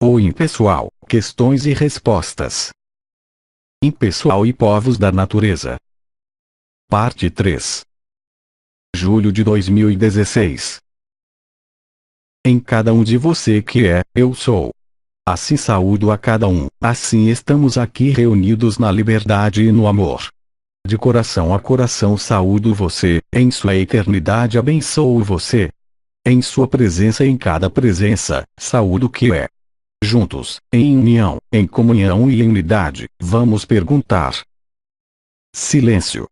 ou impessoal, questões e respostas. Impessoal e povos da natureza. Parte 3. Julho de 2016. Em cada um de você que é, eu sou. Assim saúdo a cada um, assim estamos aqui reunidos na liberdade e no amor. De coração a coração saúdo você, em sua eternidade abençoo você. Em sua presença e em cada presença, saúdo o que é. Juntos, em união, em comunhão e em unidade, vamos perguntar. Silêncio.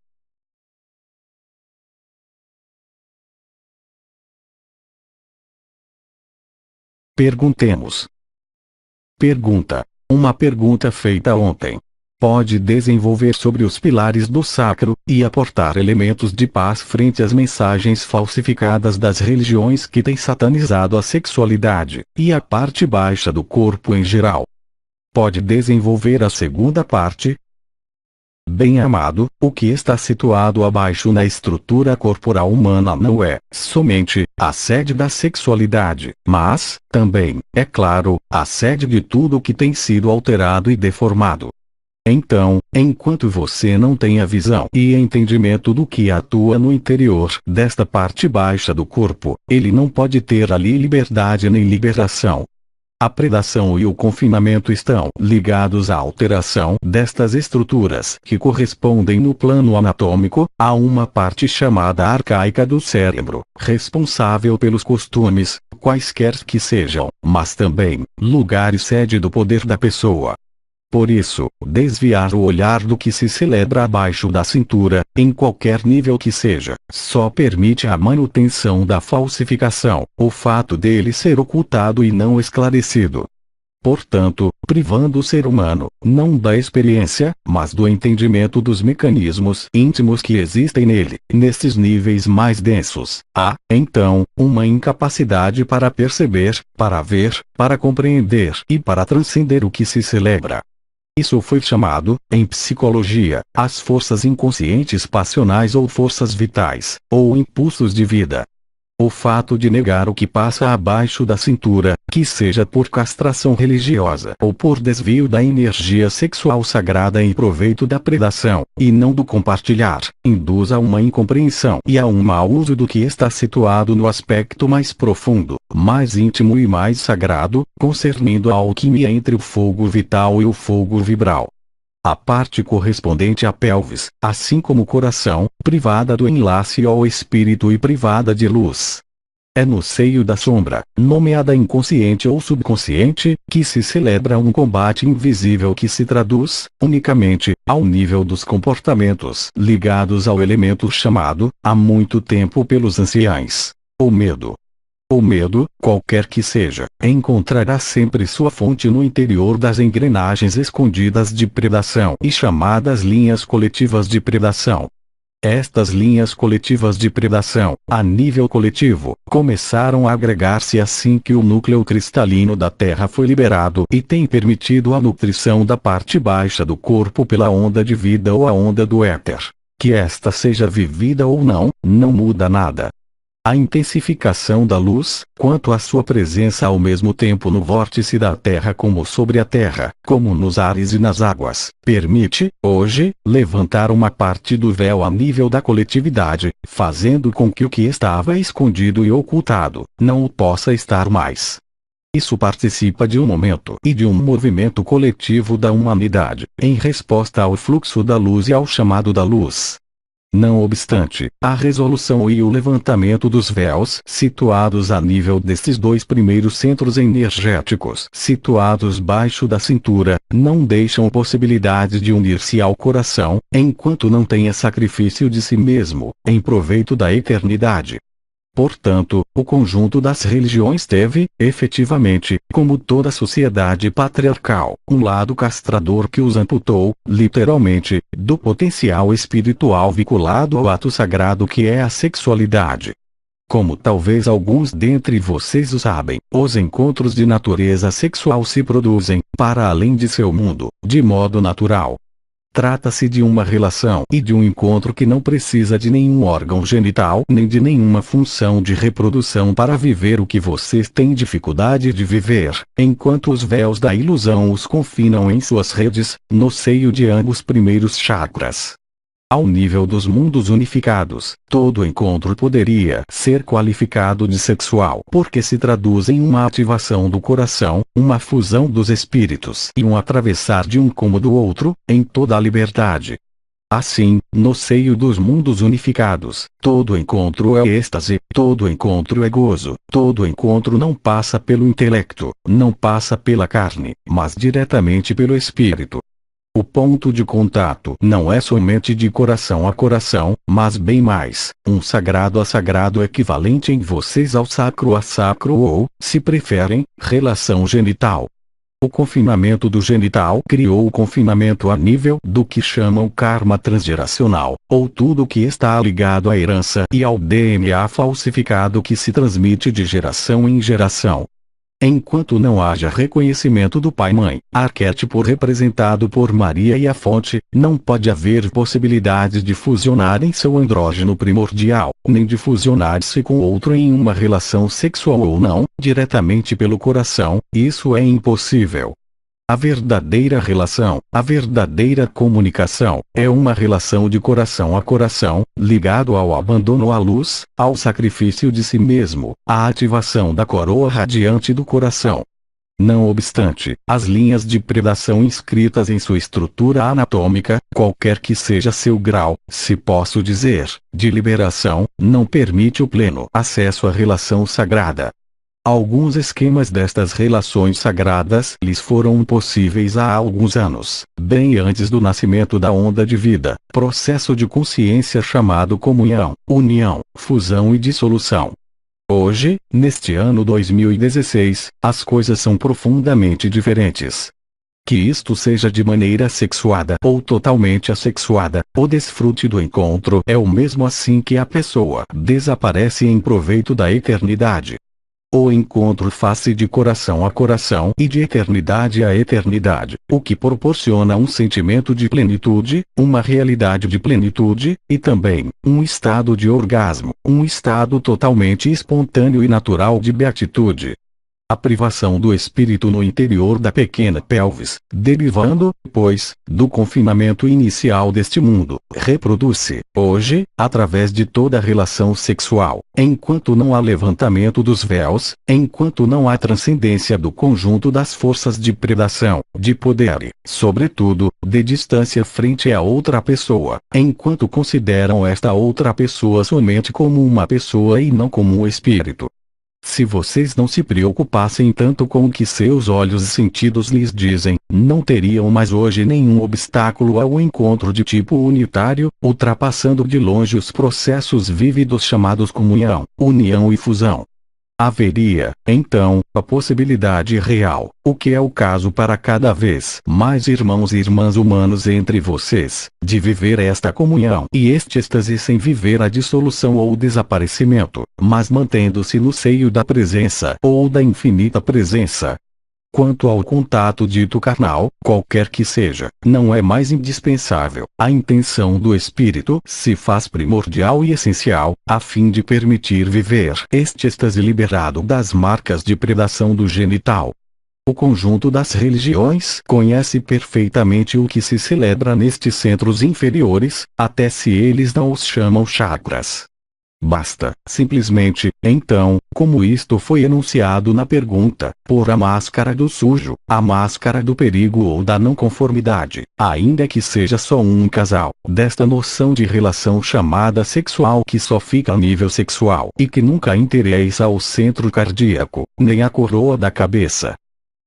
Perguntemos. Pergunta. Uma pergunta feita ontem. Pode desenvolver sobre os pilares do sacro, e aportar elementos de paz frente às mensagens falsificadas das religiões que têm satanizado a sexualidade, e a parte baixa do corpo em geral. Pode desenvolver a segunda parte. Bem-amado, o que está situado abaixo na estrutura corporal humana não é, somente, a sede da sexualidade, mas, também, é claro, a sede de tudo o que tem sido alterado e deformado. Então, enquanto você não tem a visão e entendimento do que atua no interior desta parte baixa do corpo, ele não pode ter ali liberdade nem liberação. A predação e o confinamento estão ligados à alteração destas estruturas que correspondem no plano anatômico, a uma parte chamada arcaica do cérebro, responsável pelos costumes, quaisquer que sejam, mas também, lugar e sede do poder da pessoa. Por isso, desviar o olhar do que se celebra abaixo da cintura, em qualquer nível que seja, só permite a manutenção da falsificação, o fato dele ser ocultado e não esclarecido. Portanto, privando o ser humano, não da experiência, mas do entendimento dos mecanismos íntimos que existem nele, nesses níveis mais densos, há, então, uma incapacidade para perceber, para ver, para compreender e para transcender o que se celebra. Isso foi chamado, em psicologia, as forças inconscientes passionais ou forças vitais, ou impulsos de vida. O fato de negar o que passa abaixo da cintura, que seja por castração religiosa ou por desvio da energia sexual sagrada em proveito da predação, e não do compartilhar, induz a uma incompreensão e a um mau uso do que está situado no aspecto mais profundo, mais íntimo e mais sagrado, concernindo a alquimia entre o fogo vital e o fogo vibral. A parte correspondente à pelvis, assim como o coração, privada do enlace ao espírito e privada de luz. É no seio da sombra, nomeada inconsciente ou subconsciente, que se celebra um combate invisível que se traduz, unicamente, ao nível dos comportamentos ligados ao elemento chamado, há muito tempo pelos anciães, o medo. O medo, qualquer que seja, encontrará sempre sua fonte no interior das engrenagens escondidas de predação e chamadas linhas coletivas de predação. Estas linhas coletivas de predação, a nível coletivo, começaram a agregar-se assim que o núcleo cristalino da Terra foi liberado e tem permitido a nutrição da parte baixa do corpo pela onda de vida ou a onda do éter. Que esta seja vivida ou não, não muda nada. A intensificação da luz, quanto à sua presença ao mesmo tempo no vórtice da Terra como sobre a Terra, como nos ares e nas águas, permite, hoje, levantar uma parte do véu a nível da coletividade, fazendo com que o que estava escondido e ocultado, não o possa estar mais. Isso participa de um momento e de um movimento coletivo da humanidade, em resposta ao fluxo da luz e ao chamado da luz. Não obstante, a resolução e o levantamento dos véus situados a nível destes dois primeiros centros energéticos situados baixo da cintura, não deixam possibilidade de unir-se ao coração, enquanto não tenha sacrifício de si mesmo, em proveito da eternidade. Portanto, o conjunto das religiões teve, efetivamente, como toda sociedade patriarcal, um lado castrador que os amputou, literalmente, do potencial espiritual vinculado ao ato sagrado que é a sexualidade. Como talvez alguns dentre vocês o sabem, os encontros de natureza sexual se produzem, para além de seu mundo, de modo natural. Trata-se de uma relação e de um encontro que não precisa de nenhum órgão genital nem de nenhuma função de reprodução para viver o que vocês têm dificuldade de viver, enquanto os véus da ilusão os confinam em suas redes, no seio de ambos primeiros chakras. Ao nível dos mundos unificados, todo encontro poderia ser qualificado de sexual porque se traduz em uma ativação do coração, uma fusão dos espíritos e um atravessar de um como do outro, em toda a liberdade. Assim, no seio dos mundos unificados, todo encontro é êxtase, todo encontro é gozo, todo encontro não passa pelo intelecto, não passa pela carne, mas diretamente pelo espírito. O ponto de contato não é somente de coração a coração, mas bem mais, um sagrado a sagrado equivalente em vocês ao sacro a sacro ou, se preferem, relação genital. O confinamento do genital criou o confinamento a nível do que chamam karma transgeracional, ou tudo que está ligado à herança e ao DNA falsificado que se transmite de geração em geração. Enquanto não haja reconhecimento do pai-mãe, arquétipo representado por Maria e a fonte, não pode haver possibilidade de fusionar em seu andrógeno primordial, nem de fusionar-se com outro em uma relação sexual ou não, diretamente pelo coração, isso é impossível. A verdadeira relação, a verdadeira comunicação, é uma relação de coração a coração, ligado ao abandono à luz, ao sacrifício de si mesmo, à ativação da coroa radiante do coração. Não obstante, as linhas de predação inscritas em sua estrutura anatômica, qualquer que seja seu grau, se posso dizer, de liberação, não permite o pleno acesso à relação sagrada. Alguns esquemas destas relações sagradas lhes foram possíveis há alguns anos, bem antes do nascimento da onda de vida, processo de consciência chamado comunhão, união, fusão e dissolução. Hoje, neste ano 2016, as coisas são profundamente diferentes. Que isto seja de maneira sexuada ou totalmente assexuada, o desfrute do encontro é o mesmo assim que a pessoa desaparece em proveito da eternidade. O encontro faz-se de coração a coração e de eternidade a eternidade, o que proporciona um sentimento de plenitude, uma realidade de plenitude, e também, um estado de orgasmo, um estado totalmente espontâneo e natural de beatitude. A privação do espírito no interior da pequena pelvis, derivando, pois, do confinamento inicial deste mundo, reproduz-se, hoje, através de toda a relação sexual, enquanto não há levantamento dos véus, enquanto não há transcendência do conjunto das forças de predação, de poder e, sobretudo, de distância frente a outra pessoa, enquanto consideram esta outra pessoa somente como uma pessoa e não como um espírito. Se vocês não se preocupassem tanto com o que seus olhos e sentidos lhes dizem, não teriam mais hoje nenhum obstáculo ao encontro de tipo unitário, ultrapassando de longe os processos vívidos chamados comunhão, união e fusão. Haveria, então, a possibilidade real, o que é o caso para cada vez mais irmãos e irmãs humanos entre vocês, de viver esta comunhão e este êxtase sem viver a dissolução ou o desaparecimento, mas mantendo-se no seio da presença ou da infinita presença. Quanto ao contato dito carnal, qualquer que seja, não é mais indispensável. A intenção do espírito se faz primordial e essencial, a fim de permitir viver este êxtase liberado das marcas de predação do genital. O conjunto das religiões conhece perfeitamente o que se celebra nestes centros inferiores, até se eles não os chamam chakras. Basta, simplesmente, então, como isto foi enunciado na pergunta, pôr a máscara do sujo, a máscara do perigo ou da não conformidade, ainda que seja só um casal, desta noção de relação chamada sexual que só fica a nível sexual e que nunca interessa ao centro cardíaco, nem à coroa da cabeça.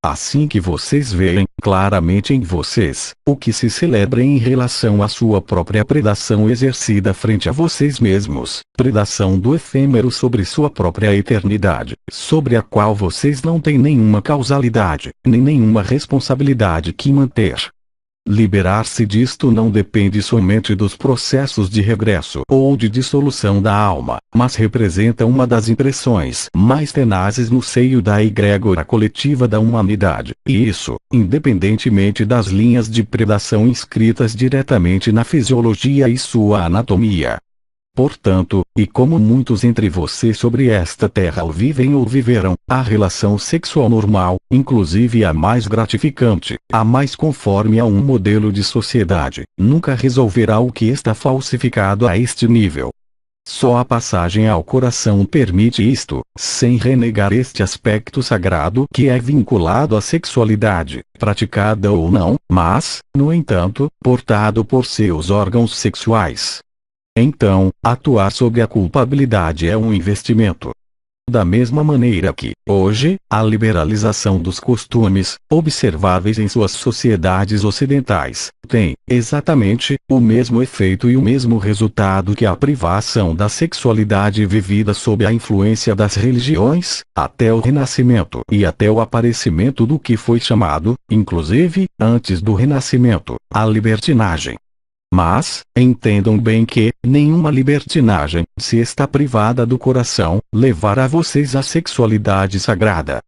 Assim que vocês veem claramente em vocês o que se celebra em relação à sua própria predação exercida frente a vocês mesmos, predação do efêmero sobre sua própria eternidade, sobre a qual vocês não têm nenhuma causalidade, nem nenhuma responsabilidade que manter. Liberar-se disto não depende somente dos processos de regresso ou de dissolução da alma, mas representa uma das impressões mais tenazes no seio da egrégora coletiva da humanidade, e isso, independentemente das linhas de predação inscritas diretamente na fisiologia e sua anatomia. Portanto, e como muitos entre vocês sobre esta terra o vivem ou viveram, a relação sexual normal, inclusive a mais gratificante, a mais conforme a um modelo de sociedade, nunca resolverá o que está falsificado a este nível. Só a passagem ao coração permite isto, sem renegar este aspecto sagrado que é vinculado à sexualidade, praticada ou não, mas, no entanto, portado por seus órgãos sexuais. Então, atuar sob a culpabilidade é um investimento. Da mesma maneira que, hoje, a liberalização dos costumes, observáveis em suas sociedades ocidentais, tem, exatamente, o mesmo efeito e o mesmo resultado que a privação da sexualidade vivida sob a influência das religiões, até o Renascimento e até o aparecimento do que foi chamado, inclusive, antes do Renascimento, a libertinagem. Mas, entendam bem que, nenhuma libertinagem, se está privada do coração, levará vocês à sexualidade sagrada.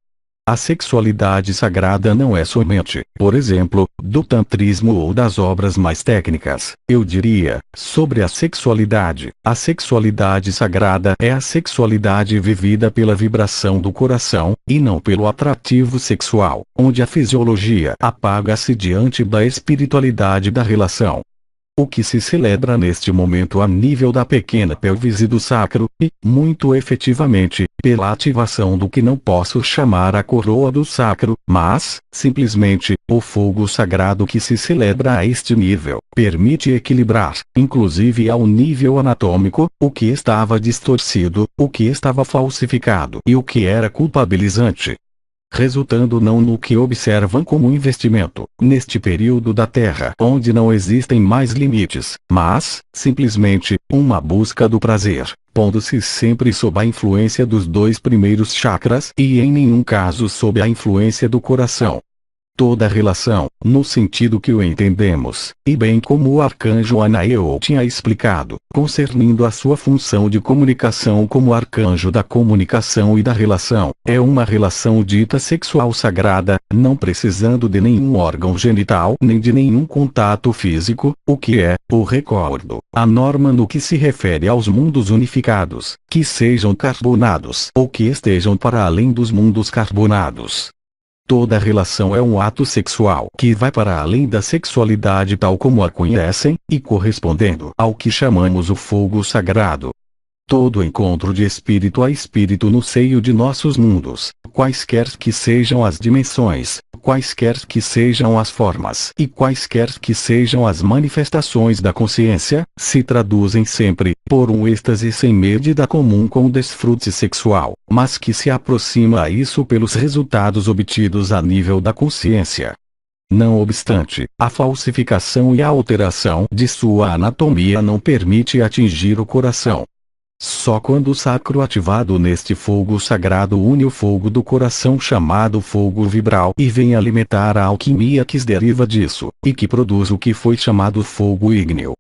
A sexualidade sagrada não é somente, por exemplo, do tantrismo ou das obras mais técnicas, eu diria, sobre a sexualidade. A sexualidade sagrada é a sexualidade vivida pela vibração do coração, e não pelo atrativo sexual, onde a fisiologia apaga-se diante da espiritualidade da relação. O que se celebra neste momento a nível da pequena pelvis e do sacro, e, muito efetivamente, pela ativação do que não posso chamar a coroa do sacro, mas, simplesmente, o fogo sagrado que se celebra a este nível, permite equilibrar, inclusive ao nível anatômico, o que estava distorcido, o que estava falsificado e o que era culpabilizante. Resultando não no que observam como investimento, neste período da Terra onde não existem mais limites, mas, simplesmente, uma busca do prazer, pondo-se sempre sob a influência dos dois primeiros chakras e em nenhum caso sob a influência do coração. Toda relação, no sentido que o entendemos, e bem como o arcanjo Anael tinha explicado, concernindo a sua função de comunicação como arcanjo da comunicação e da relação, é uma relação dita sexual sagrada, não precisando de nenhum órgão genital nem de nenhum contato físico, o que é, o recordo, a norma no que se refere aos mundos unificados, que sejam carbonados ou que estejam para além dos mundos carbonados. Toda relação é um ato sexual que vai para além da sexualidade tal como a conhecem, e correspondendo ao que chamamos o fogo sagrado. Todo encontro de espírito a espírito no seio de nossos mundos, quaisquer que sejam as dimensões, quaisquer que sejam as formas e quaisquer que sejam as manifestações da consciência, se traduzem sempre, por um êxtase sem medida comum com o desfrute sexual, mas que se aproxima a isso pelos resultados obtidos a nível da consciência. Não obstante, a falsificação e a alteração de sua anatomia não permite atingir o coração. Só quando o sacro ativado neste fogo sagrado une o fogo do coração chamado fogo vibral e vem alimentar a alquimia que se deriva disso, e que produz o que foi chamado fogo ígneo.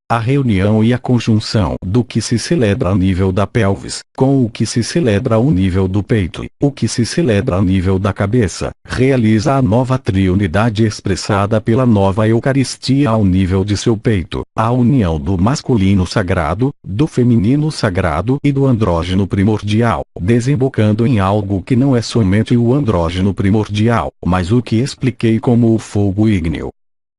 A reunião e a conjunção do que se celebra a nível da pelvis, com o que se celebra ao nível do peito, o que se celebra a nível da cabeça, realiza a nova triunidade expressada pela nova Eucaristia ao nível de seu peito, a união do masculino sagrado, do feminino sagrado e do andrógeno primordial, desembocando em algo que não é somente o andrógeno primordial, mas o que expliquei como o fogo ígneo.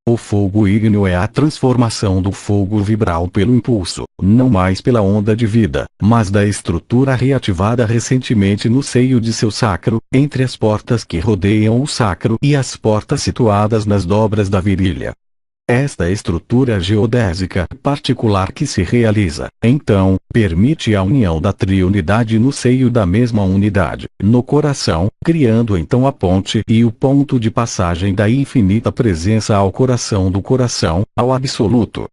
O fogo ígneo é a transformação do fogo vibral pelo impulso, não mais pela onda de vida, mas da estrutura reativada recentemente no seio de seu sacro, entre as portas que rodeiam o sacro e as portas situadas nas dobras da virilha. Esta estrutura geodésica particular que se realiza, então, permite a união da triunidade no seio da mesma unidade, no coração, criando então a ponte e o ponto de passagem da infinita presença ao coração do coração, ao absoluto.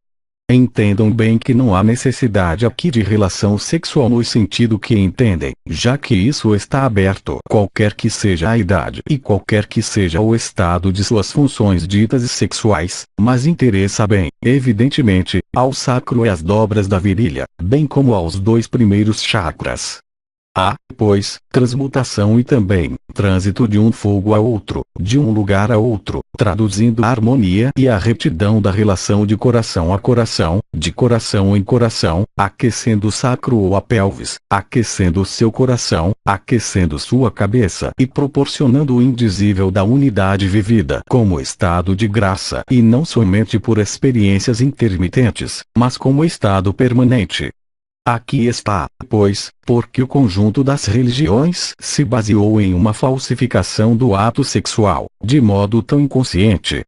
Entendam bem que não há necessidade aqui de relação sexual no sentido que entendem, já que isso está aberto qualquer que seja a idade e qualquer que seja o estado de suas funções ditas sexuais, mas interessa bem, evidentemente, ao sacro e às dobras da virilha, bem como aos dois primeiros chakras. Há, pois, transmutação e também trânsito de um fogo a outro, de um lugar a outro, traduzindo a harmonia e a retidão da relação de coração a coração, de coração em coração, aquecendo o sacro ou a pelvis, aquecendo seu coração, aquecendo sua cabeça e proporcionando o indizível da unidade vivida como estado de graça e não somente por experiências intermitentes, mas como estado permanente. Aqui está, pois, porque o conjunto das religiões se baseou em uma falsificação do ato sexual, de modo tão inconsciente.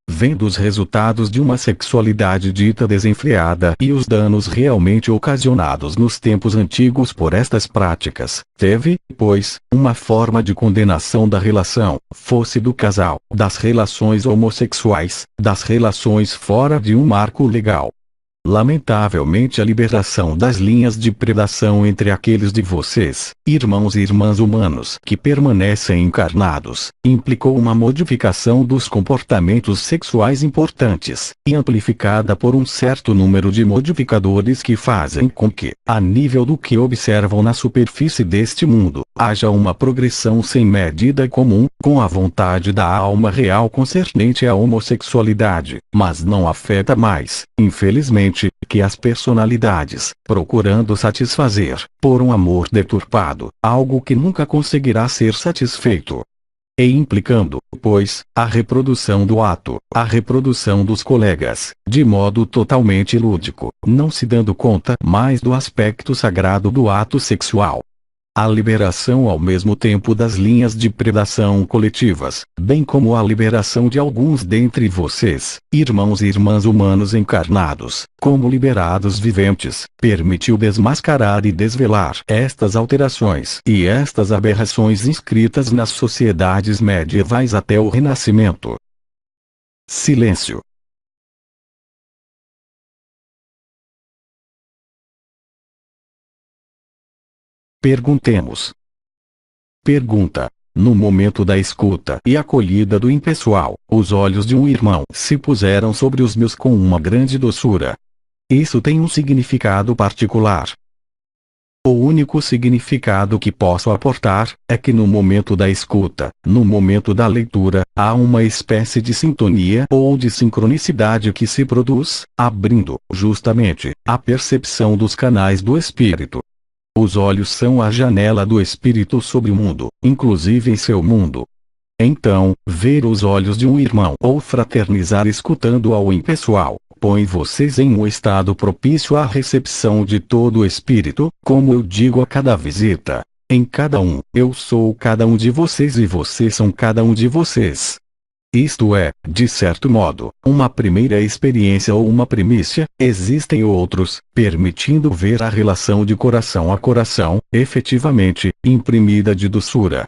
Vendo os resultados de uma sexualidade dita desenfreada e os danos realmente ocasionados nos tempos antigos por estas práticas, teve, pois, uma forma de condenação da relação, fosse do casal, das relações homossexuais, das relações fora de um marco legal. Lamentavelmente a liberação das linhas de predação entre aqueles de vocês, irmãos e irmãs humanos que permanecem encarnados, implicou uma modificação dos comportamentos sexuais importantes, e amplificada por um certo número de modificadores que fazem com que, a nível do que observam na superfície deste mundo, haja uma progressão sem medida comum, com a vontade da alma real concernente à homossexualidade, mas não afeta mais, infelizmente, que as personalidades, procurando satisfazer, por um amor deturpado, algo que nunca conseguirá ser satisfeito. E implicando, pois, a reprodução do ato, a reprodução dos colegas, de modo totalmente lúdico, não se dando conta mais do aspecto sagrado do ato sexual. A liberação ao mesmo tempo das linhas de predação coletivas, bem como a liberação de alguns dentre vocês, irmãos e irmãs humanos encarnados, como liberados viventes, permitiu desmascarar e desvelar estas alterações e estas aberrações inscritas nas sociedades medievais até o Renascimento. Silêncio. Perguntemos. Pergunta. No momento da escuta e acolhida do impessoal, os olhos de um irmão se puseram sobre os meus com uma grande doçura. Isso tem um significado particular. O único significado que posso aportar é que no momento da escuta, no momento da leitura, há uma espécie de sintonia ou de sincronicidade que se produz, abrindo, justamente, a percepção dos canais do espírito. Os olhos são a janela do espírito sobre o mundo, inclusive em seu mundo. Então, ver os olhos de um irmão ou fraternizar escutando ao impessoal, põe vocês em um estado propício à recepção de todo o espírito, como eu digo a cada visita. Em cada um, eu sou cada um de vocês e vocês são cada um de vocês. Isto é, de certo modo, uma primeira experiência ou uma primícia, existem outros, permitindo ver a relação de coração a coração, efetivamente, imprimida de doçura.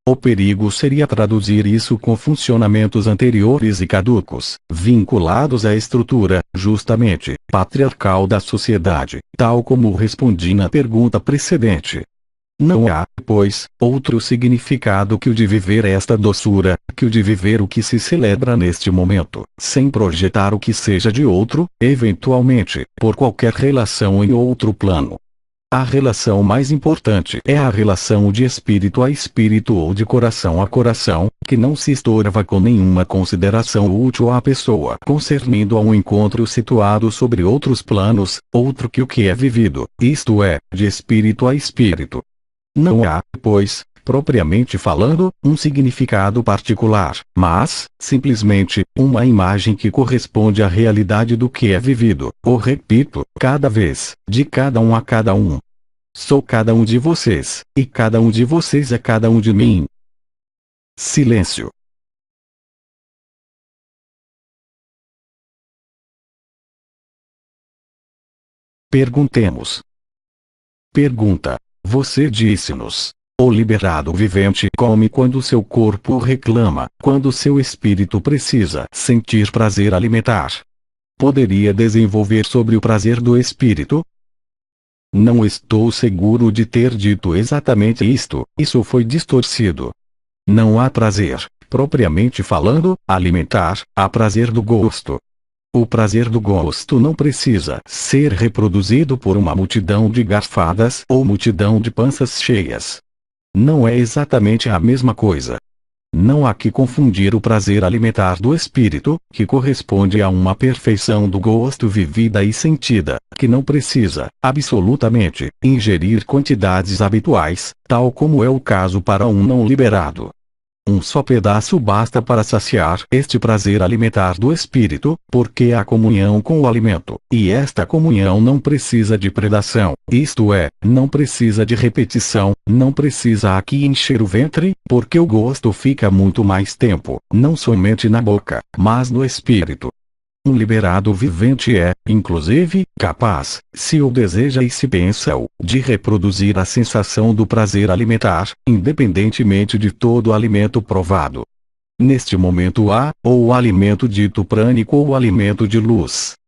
O perigo seria traduzir isso com funcionamentos anteriores e caducos, vinculados à estrutura, justamente, patriarcal da sociedade, tal como respondi na pergunta precedente. Não há, pois, outro significado que o de viver esta doçura, que o de viver o que se celebra neste momento, sem projetar o que seja de outro, eventualmente, por qualquer relação em outro plano. A relação mais importante é a relação de espírito a espírito ou de coração a coração, que não se estorva com nenhuma consideração útil à pessoa concernindo a um encontro situado sobre outros planos, outro que o que é vivido, isto é, de espírito a espírito. Não há, pois, propriamente falando, um significado particular, mas, simplesmente, uma imagem que corresponde à realidade do que é vivido, ou repito, cada vez, de cada um a cada um. Sou cada um de vocês, e cada um de vocês é cada um de mim. Silêncio. Perguntemos. Pergunta. Você disse-nos: o liberado vivente come quando seu corpo reclama, quando seu espírito precisa sentir prazer alimentar. Poderia desenvolver sobre o prazer do espírito? Não estou seguro de ter dito exatamente isto, isso foi distorcido. Não há prazer, propriamente falando, alimentar, há prazer do gosto. O prazer do gosto não precisa ser reproduzido por uma multidão de garfadas ou multidão de panças cheias. Não é exatamente a mesma coisa. Não há que confundir o prazer alimentar do espírito, que corresponde a uma perfeição do gosto vivida e sentida, que não precisa, absolutamente, ingerir quantidades habituais, tal como é o caso para um não liberado. Um só pedaço basta para saciar este prazer alimentar do espírito, porque há comunhão com o alimento, e esta comunhão não precisa de predação, isto é, não precisa de repetição, não precisa aqui encher o ventre, porque o gosto fica muito mais tempo, não somente na boca, mas no espírito. Um liberado vivente é, inclusive, capaz, se o deseja e se pensa-o, de reproduzir a sensação do prazer alimentar, independentemente de todo o alimento provado. Neste momento há, ou o alimento dito prânico ou o alimento de luz.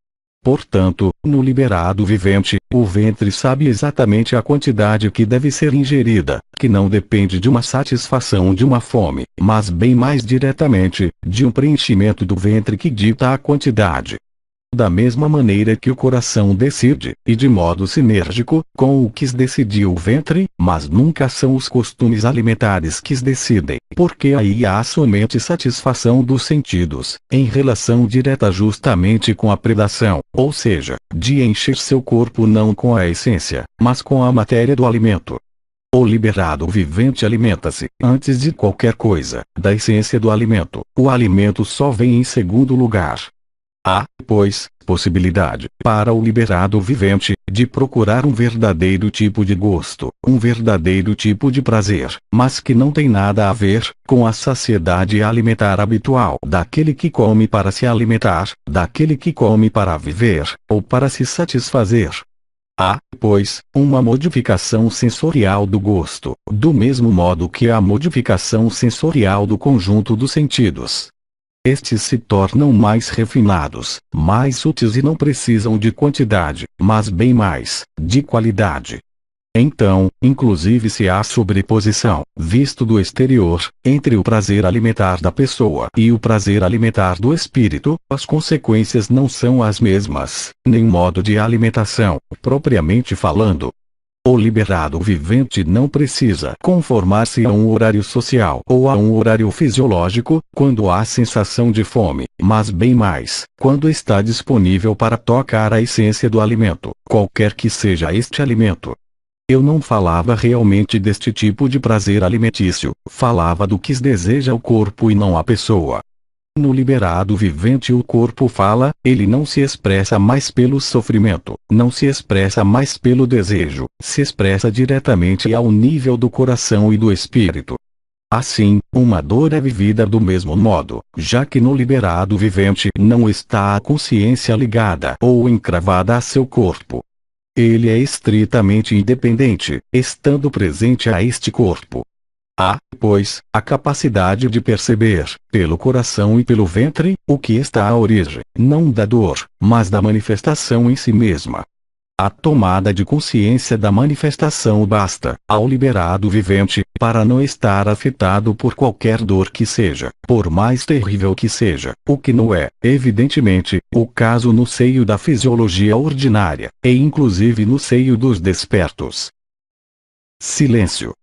Portanto, no liberado vivente, o ventre sabe exatamente a quantidade que deve ser ingerida, que não depende de uma satisfação de uma fome, mas bem mais diretamente, de um preenchimento do ventre que dita a quantidade. Da mesma maneira que o coração decide, e de modo sinérgico, com o que decidiu o ventre, mas nunca são os costumes alimentares que decidem, porque aí há somente satisfação dos sentidos, em relação direta justamente com a predação, ou seja, de encher seu corpo não com a essência, mas com a matéria do alimento. O liberado vivente alimenta-se, antes de qualquer coisa, da essência do alimento. O alimento só vem em segundo lugar. Há, pois, possibilidade, para o liberado vivente, de procurar um verdadeiro tipo de gosto, um verdadeiro tipo de prazer, mas que não tem nada a ver com a saciedade alimentar habitual daquele que come para se alimentar, daquele que come para viver, ou para se satisfazer. Há, pois, uma modificação sensorial do gosto, do mesmo modo que há modificação sensorial do conjunto dos sentidos. Estes se tornam mais refinados, mais sutis e não precisam de quantidade, mas bem mais, de qualidade. Então, inclusive se há sobreposição, visto do exterior, entre o prazer alimentar da pessoa e o prazer alimentar do espírito, as consequências não são as mesmas, nem modo de alimentação, propriamente falando. O liberado vivente não precisa conformar-se a um horário social ou a um horário fisiológico, quando há sensação de fome, mas bem mais, quando está disponível para tocar a essência do alimento, qualquer que seja este alimento. Eu não falava realmente deste tipo de prazer alimentício, falava do que deseja o corpo e não a pessoa. No liberado vivente o corpo fala, ele não se expressa mais pelo sofrimento, não se expressa mais pelo desejo, se expressa diretamente ao nível do coração e do espírito. Assim, uma dor é vivida do mesmo modo, já que no liberado vivente não está a consciência ligada ou encravada a seu corpo. Ele é estritamente independente, estando presente a este corpo. Há, pois, a capacidade de perceber, pelo coração e pelo ventre, o que está à origem, não da dor, mas da manifestação em si mesma. A tomada de consciência da manifestação basta, ao liberado vivente, para não estar afetado por qualquer dor que seja, por mais terrível que seja, o que não é, evidentemente, o caso no seio da fisiologia ordinária, e inclusive no seio dos despertos. Silêncio.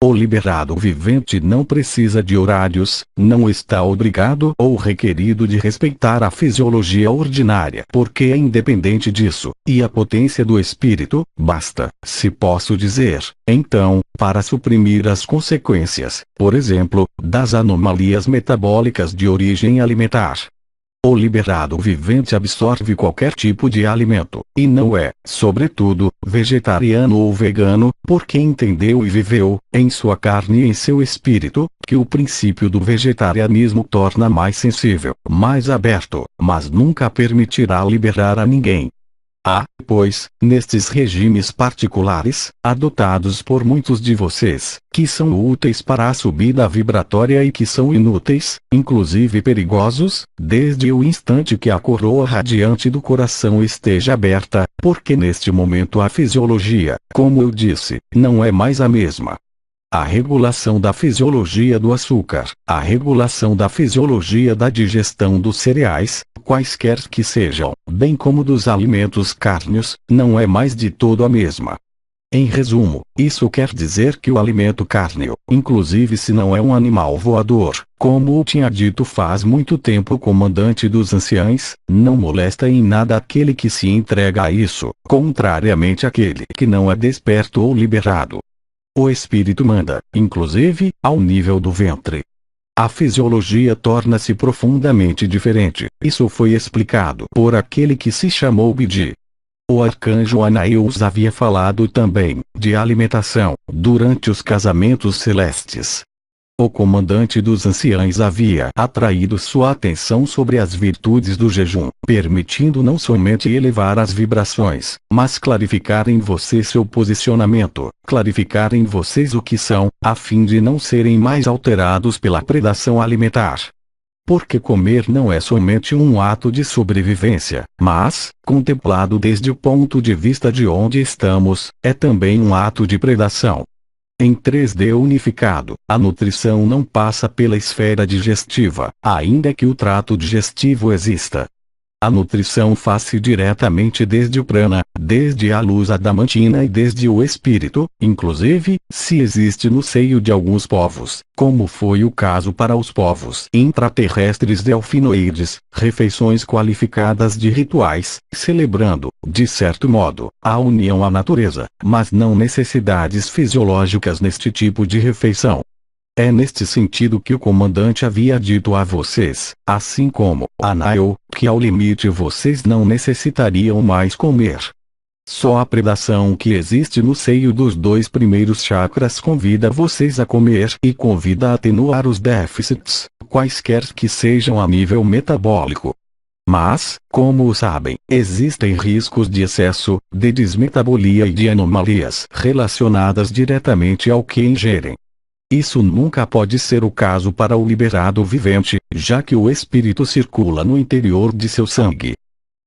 O liberado vivente não precisa de horários, não está obrigado ou requerido de respeitar a fisiologia ordinária porque é independente disso, e a potência do espírito, basta, se posso dizer, então, para suprimir as consequências, por exemplo, das anomalias metabólicas de origem alimentar. O liberado vivente absorve qualquer tipo de alimento, e não é, sobretudo, vegetariano ou vegano, porque entendeu e viveu, em sua carne e em seu espírito, que o princípio do vegetarianismo torna mais sensível, mais aberto, mas nunca permitirá liberar a ninguém. Há, pois, nestes regimes particulares, adotados por muitos de vocês, que são úteis para a subida vibratória e que são inúteis, inclusive perigosos, desde o instante que a coroa radiante do coração esteja aberta, porque neste momento a fisiologia, como eu disse, não é mais a mesma. A regulação da fisiologia do açúcar, a regulação da fisiologia da digestão dos cereais, quaisquer que sejam, bem como dos alimentos cárneos, não é mais de todo a mesma. Em resumo, isso quer dizer que o alimento cárneo, inclusive se não é um animal voador, como o tinha dito faz muito tempo o comandante dos anciães, não molesta em nada aquele que se entrega a isso, contrariamente àquele que não é desperto ou liberado. O espírito manda, inclusive, ao nível do ventre. A fisiologia torna-se profundamente diferente. Isso foi explicado por aquele que se chamou Bidi. O arcanjo Anaeus havia falado também de alimentação durante os casamentos celestes. O comandante dos anciães havia atraído sua atenção sobre as virtudes do jejum, permitindo não somente elevar as vibrações, mas clarificar em você seu posicionamento, clarificar em vocês o que são, a fim de não serem mais alterados pela predação alimentar. Porque comer não é somente um ato de sobrevivência, mas, contemplado desde o ponto de vista de onde estamos, é também um ato de predação. Em 3D unificado, a nutrição não passa pela esfera digestiva, ainda que o trato digestivo exista. A nutrição faz-se diretamente desde o prana, desde a luz adamantina e desde o espírito, inclusive, se existe no seio de alguns povos, como foi o caso para os povos intraterrestres delfinoides, refeições qualificadas de rituais, celebrando, de certo modo, a união à natureza, mas não necessidades fisiológicas neste tipo de refeição. É neste sentido que o comandante havia dito a vocês, assim como Anael, que ao limite vocês não necessitariam mais comer. Só a predação que existe no seio dos 2 primeiros chakras convida vocês a comer e convida a atenuar os déficits, quaisquer que sejam a nível metabólico. Mas, como sabem, existem riscos de excesso, de desmetabolia e de anomalias relacionadas diretamente ao que ingerem. Isso nunca pode ser o caso para o liberado vivente, já que o espírito circula no interior de seu sangue.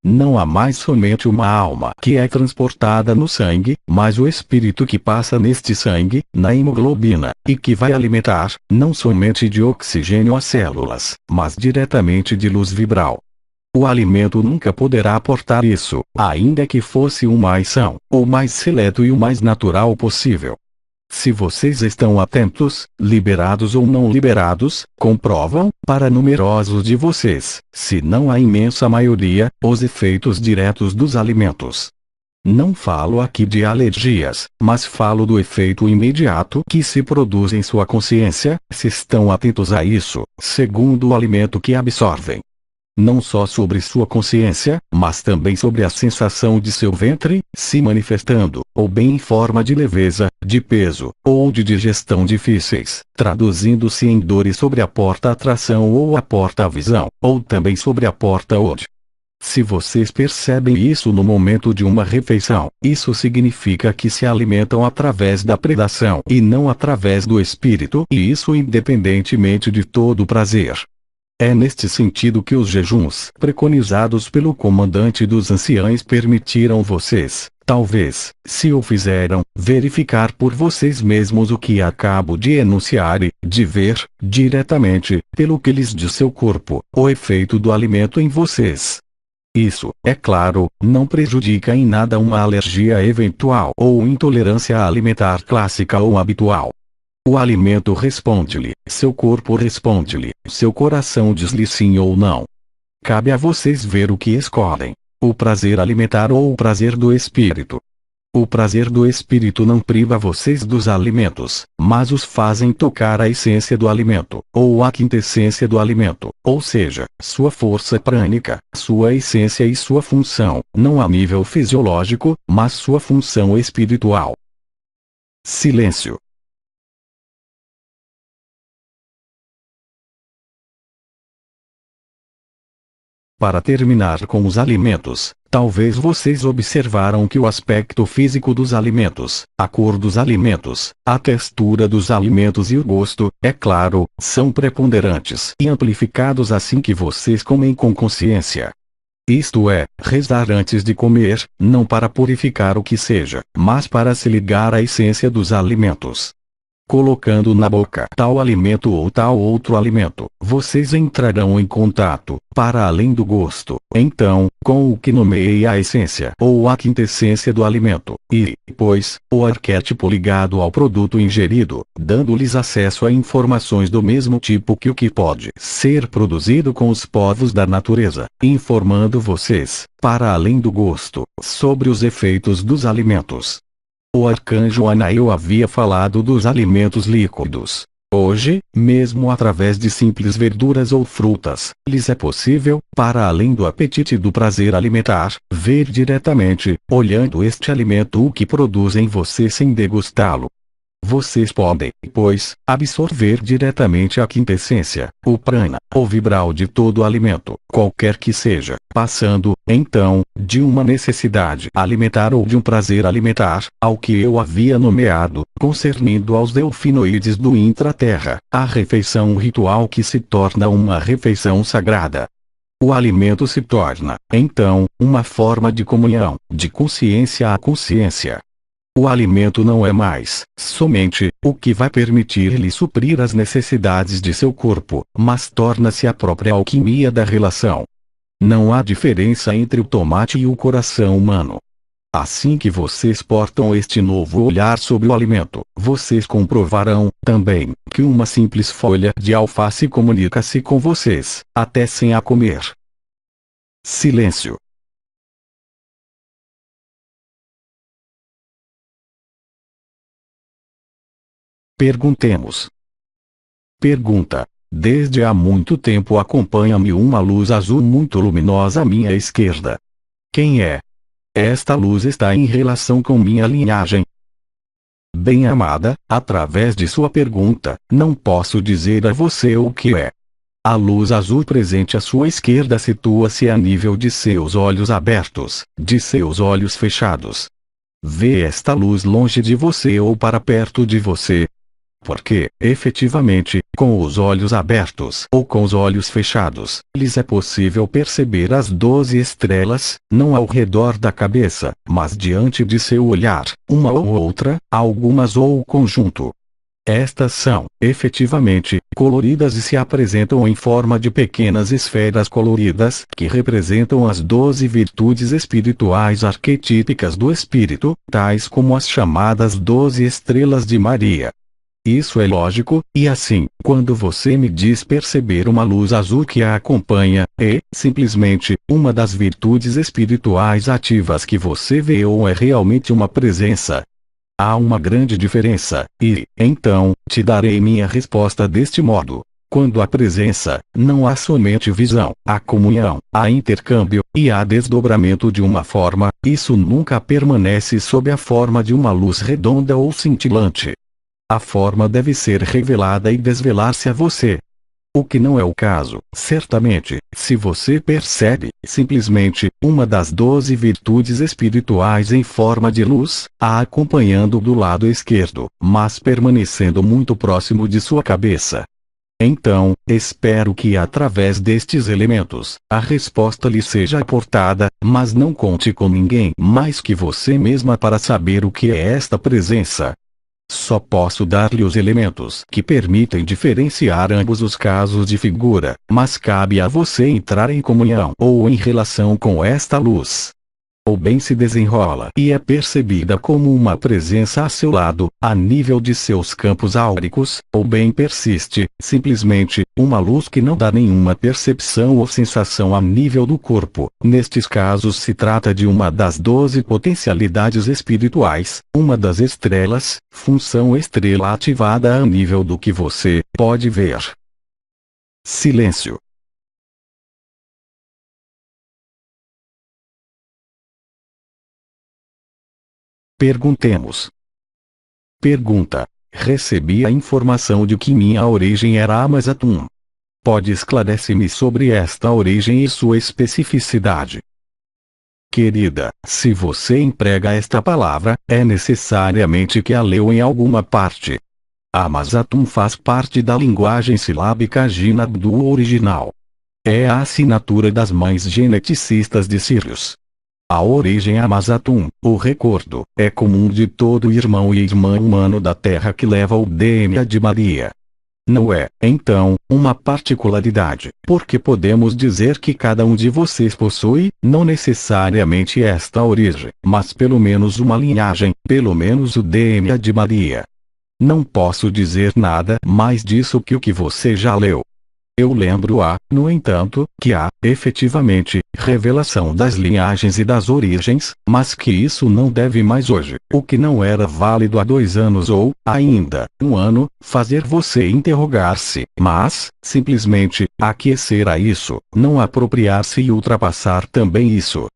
Não há mais somente uma alma que é transportada no sangue, mas o espírito que passa neste sangue, na hemoglobina, e que vai alimentar, não somente de oxigênio as células, mas diretamente de luz vibral. O alimento nunca poderá aportar isso, ainda que fosse o mais são, o mais seleto e o mais natural possível. Se vocês estão atentos, liberados ou não liberados, comprovam, para numerosos de vocês, se não a imensa maioria, os efeitos diretos dos alimentos. Não falo aqui de alergias, mas falo do efeito imediato que se produz em sua consciência, se estão atentos a isso, segundo o alimento que absorvem. Não só sobre sua consciência, mas também sobre a sensação de seu ventre, se manifestando, ou bem em forma de leveza, de peso, ou de digestão difíceis, traduzindo-se em dores sobre a porta-atração ou a porta-visão, ou também sobre a porta-ódio. Se vocês percebem isso no momento de uma refeição, isso significa que se alimentam através da predação e não através do espírito, e isso independentemente de todo o prazer. É neste sentido que os jejuns preconizados pelo comandante dos anciães permitiram vocês, talvez, se o fizeram, verificar por vocês mesmos o que acabo de enunciar e, de ver, diretamente, pelo que lhes diz seu corpo, o efeito do alimento em vocês. Isso, é claro, não prejudica em nada uma alergia eventual ou intolerância alimentar clássica ou habitual. O alimento responde-lhe, seu corpo responde-lhe, seu coração diz-lhe sim ou não. Cabe a vocês ver o que escolhem, o prazer alimentar ou o prazer do espírito. O prazer do espírito não priva vocês dos alimentos, mas os fazem tocar a essência do alimento, ou a quintessência do alimento, ou seja, sua força prânica, sua essência e sua função, não a nível fisiológico, mas sua função espiritual. Silêncio. Para terminar com os alimentos, Talvez vocês observaram que o aspecto físico dos alimentos, a cor dos alimentos, a textura dos alimentos e o gosto, é claro, são preponderantes e amplificados assim que vocês comem com consciência. Isto é, rezar antes de comer, não para purificar o que seja, mas para se ligar à essência dos alimentos. Colocando na boca tal alimento ou tal outro alimento, vocês entrarão em contato, para além do gosto, então, com o que nomeei a essência ou a quintessência do alimento, e, pois, o arquétipo ligado ao produto ingerido, dando-lhes acesso a informações do mesmo tipo que o que pode ser produzido com os povos da natureza, informando vocês, para além do gosto, sobre os efeitos dos alimentos. O arcanjo Anael havia falado dos alimentos líquidos. Hoje, mesmo através de simples verduras ou frutas, lhes é possível, para além do apetite e do prazer alimentar, ver diretamente, olhando este alimento o que produz em você sem degustá-lo. Vocês podem, pois, absorver diretamente a quintessência, o prana, o vibral de todo alimento, qualquer que seja, passando, então, de uma necessidade alimentar ou de um prazer alimentar, ao que eu havia nomeado, concernindo aos delfinoides do intraterra, a refeição ritual que se torna uma refeição sagrada. O alimento se torna, então, uma forma de comunhão, de consciência a consciência. O alimento não é mais, somente, o que vai permitir-lhe suprir as necessidades de seu corpo, mas torna-se a própria alquimia da relação. Não há diferença entre o tomate e o coração humano. Assim que vocês portam este novo olhar sobre o alimento, vocês comprovarão, também, que uma simples folha de alface comunica-se com vocês, até sem a comer. Silêncio. Perguntemos. Pergunta. Desde há muito tempo acompanha-me uma luz azul muito luminosa à minha esquerda. Quem é? Esta luz está em relação com minha linhagem. Bem-amada, através de sua pergunta, não posso dizer a você o que é. A luz azul presente à sua esquerda situa-se a nível de seus olhos abertos, de seus olhos fechados. Vê esta luz longe de você ou para perto de você? Porque, efetivamente, com os olhos abertos ou com os olhos fechados, lhes é possível perceber as 12 estrelas, não ao redor da cabeça, mas diante de seu olhar, uma ou outra, algumas ou o conjunto. Estas são, efetivamente, coloridas e se apresentam em forma de pequenas esferas coloridas, que representam as 12 virtudes espirituais arquetípicas do Espírito, tais como as chamadas 12 estrelas de Maria. Isso é lógico, e assim, quando você me diz perceber uma luz azul que a acompanha, é, simplesmente, uma das virtudes espirituais ativas que você vê ou é realmente uma presença. Há uma grande diferença, e, então, te darei minha resposta deste modo. Quando há presença, não há somente visão, há comunhão, há intercâmbio, e há desdobramento de uma forma, isso nunca permanece sob a forma de uma luz redonda ou cintilante. A forma deve ser revelada e desvelar-se a você. O que não é o caso, certamente, se você percebe, simplesmente, uma das 12 virtudes espirituais em forma de luz, a acompanhando do lado esquerdo, mas permanecendo muito próximo de sua cabeça. Então, espero que através destes elementos, a resposta lhe seja aportada, mas não conte com ninguém mais que você mesma para saber o que é esta presença. Só posso dar-lhe os elementos que permitem diferenciar ambos os casos de figura, mas cabe a você entrar em comunhão ou em relação com esta luz. Ou bem se desenrola e é percebida como uma presença a seu lado, a nível de seus campos áuricos, ou bem persiste, simplesmente, uma luz que não dá nenhuma percepção ou sensação a nível do corpo. Nestes casos se trata de uma das 12 potencialidades espirituais, uma das estrelas, função estrela ativada a nível do que você pode ver. Silêncio. Perguntemos. Pergunta. Recebi a informação de que minha origem era Amazatum. Pode esclarecer-me sobre esta origem e sua especificidade? Querida, se você emprega esta palavra, é necessariamente que a leu em alguma parte. A Mazatum faz parte da linguagem silábica Ginab do original. É a assinatura das mães geneticistas de Sirius. A origem Amazatum, o recordo, é comum de todo irmão e irmã humano da Terra que leva o DNA de Maria. Não é, então, uma particularidade, porque podemos dizer que cada um de vocês possui, não necessariamente esta origem, mas pelo menos uma linhagem, pelo menos o DNA de Maria. Não posso dizer nada mais disso que o que você já leu. Eu lembro no entanto, que há, efetivamente, revelação das linhagens e das origens, mas que isso não deve mais hoje, o que não era válido há 2 anos ou, ainda, 1 ano, fazer você interrogar-se, mas, simplesmente, aquecer a isso, não apropriar-se e ultrapassar também isso.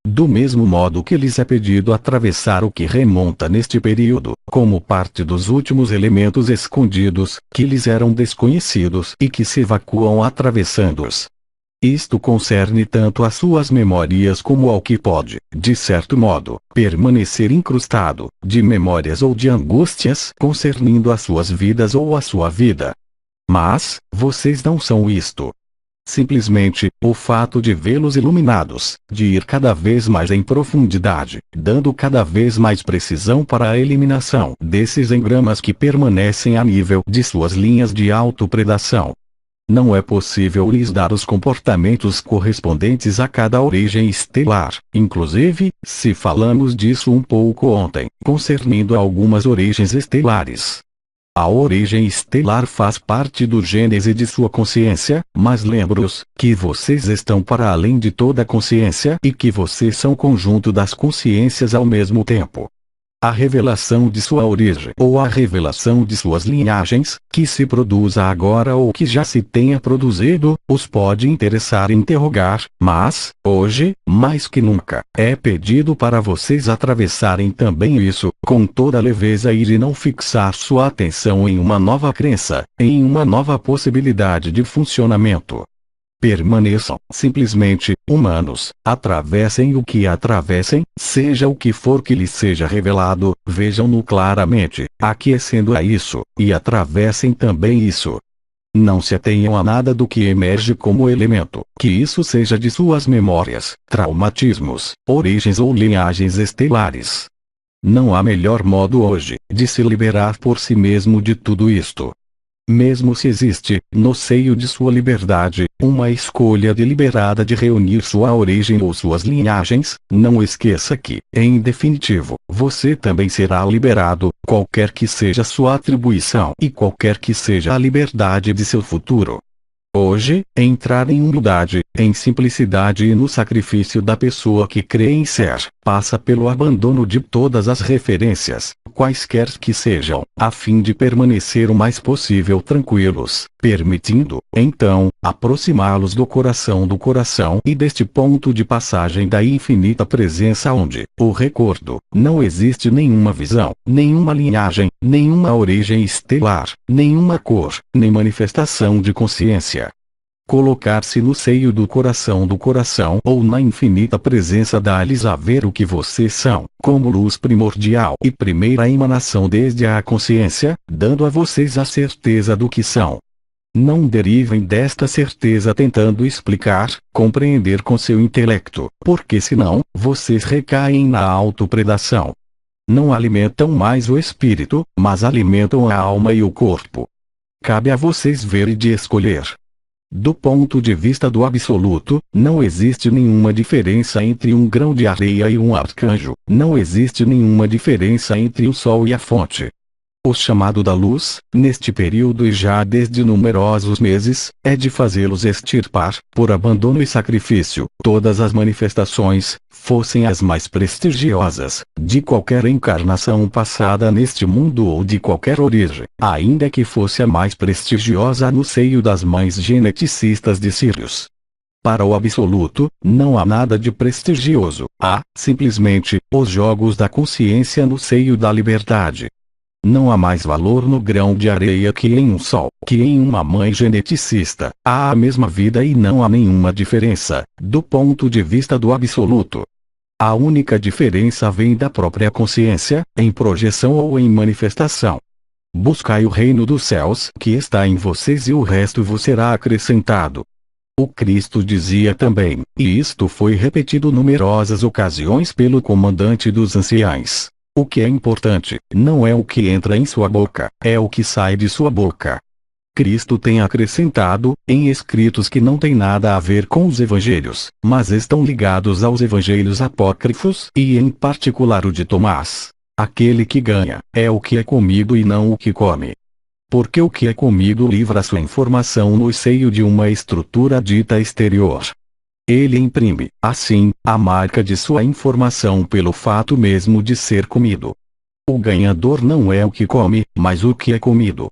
Do mesmo modo que lhes é pedido atravessar o que remonta neste período, como parte dos últimos elementos escondidos, que lhes eram desconhecidos e que se evacuam atravessando-os. Isto concerne tanto às suas memórias como ao que pode, de certo modo, permanecer incrustado, de memórias ou de angústias concernindo as suas vidas ou a sua vida. Mas, vocês não são isto. Simplesmente, o fato de vê-los iluminados, de ir cada vez mais em profundidade, dando cada vez mais precisão para a eliminação desses engramas que permanecem a nível de suas linhas de autopredação. Não é possível lhes dar os comportamentos correspondentes a cada origem estelar, inclusive, se falamos disso um pouco ontem, concernindo algumas origens estelares. A origem estelar faz parte do gênese de sua consciência, mas lembro-os que vocês estão para além de toda consciência e que vocês são conjunto das consciências ao mesmo tempo. A revelação de sua origem ou a revelação de suas linhagens, que se produza agora ou que já se tenha produzido, os pode interessar e interrogar, mas, hoje, mais que nunca, é pedido para vocês atravessarem também isso, com toda leveza e de não fixar sua atenção em uma nova crença, em uma nova possibilidade de funcionamento. Permaneçam, simplesmente, humanos, atravessem o que atravessem, seja o que for que lhes seja revelado, vejam-no claramente, aquecendo a isso, e atravessem também isso. Não se atenham a nada do que emerge como elemento, que isso seja de suas memórias, traumatismos, origens ou linhagens estelares. Não há melhor modo hoje, de se liberar por si mesmo de tudo isto. Mesmo se existe, no seio de sua liberdade, uma escolha deliberada de reunir sua origem ou suas linhagens, não esqueça que, em definitivo, você também será liberado, qualquer que seja sua atribuição e qualquer que seja a liberdade de seu futuro. Hoje, entrar em humildade, em simplicidade e no sacrifício da pessoa que crê em ser, passa pelo abandono de todas as referências, quaisquer que sejam, a fim de permanecer o mais possível tranquilos, permitindo, então, aproximá-los do coração e deste ponto de passagem da infinita presença onde, o recordo, não existe nenhuma visão, nenhuma linhagem, nenhuma origem estelar, nenhuma cor, nem manifestação de consciência. Colocar-se no seio do coração ou na infinita presença dá-lhes a ver o que vocês são, como luz primordial e primeira emanação desde a consciência, dando a vocês a certeza do que são. Não derivem desta certeza tentando explicar, compreender com seu intelecto, porque senão, vocês recaem na autopredação. Não alimentam mais o espírito, mas alimentam a alma e o corpo. Cabe a vocês ver e de escolher. Do ponto de vista do absoluto, não existe nenhuma diferença entre um grão de areia e um arcanjo, não existe nenhuma diferença entre o sol e a fonte. O chamado da luz, neste período e já desde numerosos meses, é de fazê-los extirpar, por abandono e sacrifício, todas as manifestações, fossem as mais prestigiosas, de qualquer encarnação passada neste mundo ou de qualquer origem, ainda que fosse a mais prestigiosa no seio das mães geneticistas de Sirius. Para o absoluto, não há nada de prestigioso, há, simplesmente, os jogos da consciência no seio da liberdade. Não há mais valor no grão de areia que em um sol, que em uma mãe geneticista. Há a mesma vida e não há nenhuma diferença, do ponto de vista do absoluto. A única diferença vem da própria consciência, em projeção ou em manifestação. Buscai o reino dos céus que está em vocês e o resto vos será acrescentado. O Cristo dizia também, e isto foi repetido numerosas ocasiões pelo comandante dos anciães: o que é importante, não é o que entra em sua boca, é o que sai de sua boca. Cristo tem acrescentado, em escritos que não têm nada a ver com os evangelhos, mas estão ligados aos evangelhos apócrifos e em particular o de Tomás: aquele que ganha, é o que é comido e não o que come. Porque o que é comido livra sua informação no seio de uma estrutura dita exterior. Ele imprime, assim, a marca de sua informação pelo fato mesmo de ser comido. O ganhador não é o que come, mas o que é comido.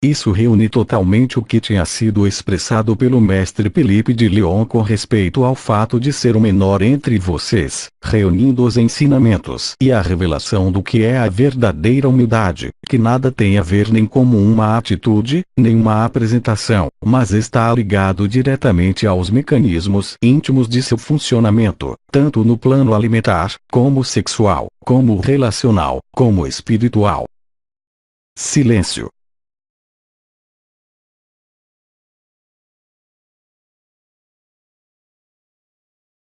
Isso reúne totalmente o que tinha sido expressado pelo mestre Felipe de Lyon com respeito ao fato de ser o menor entre vocês, reunindo os ensinamentos e a revelação do que é a verdadeira humildade, que nada tem a ver nem como uma atitude, nem uma apresentação, mas está ligado diretamente aos mecanismos íntimos de seu funcionamento, tanto no plano alimentar, como sexual, como relacional, como espiritual. Silêncio.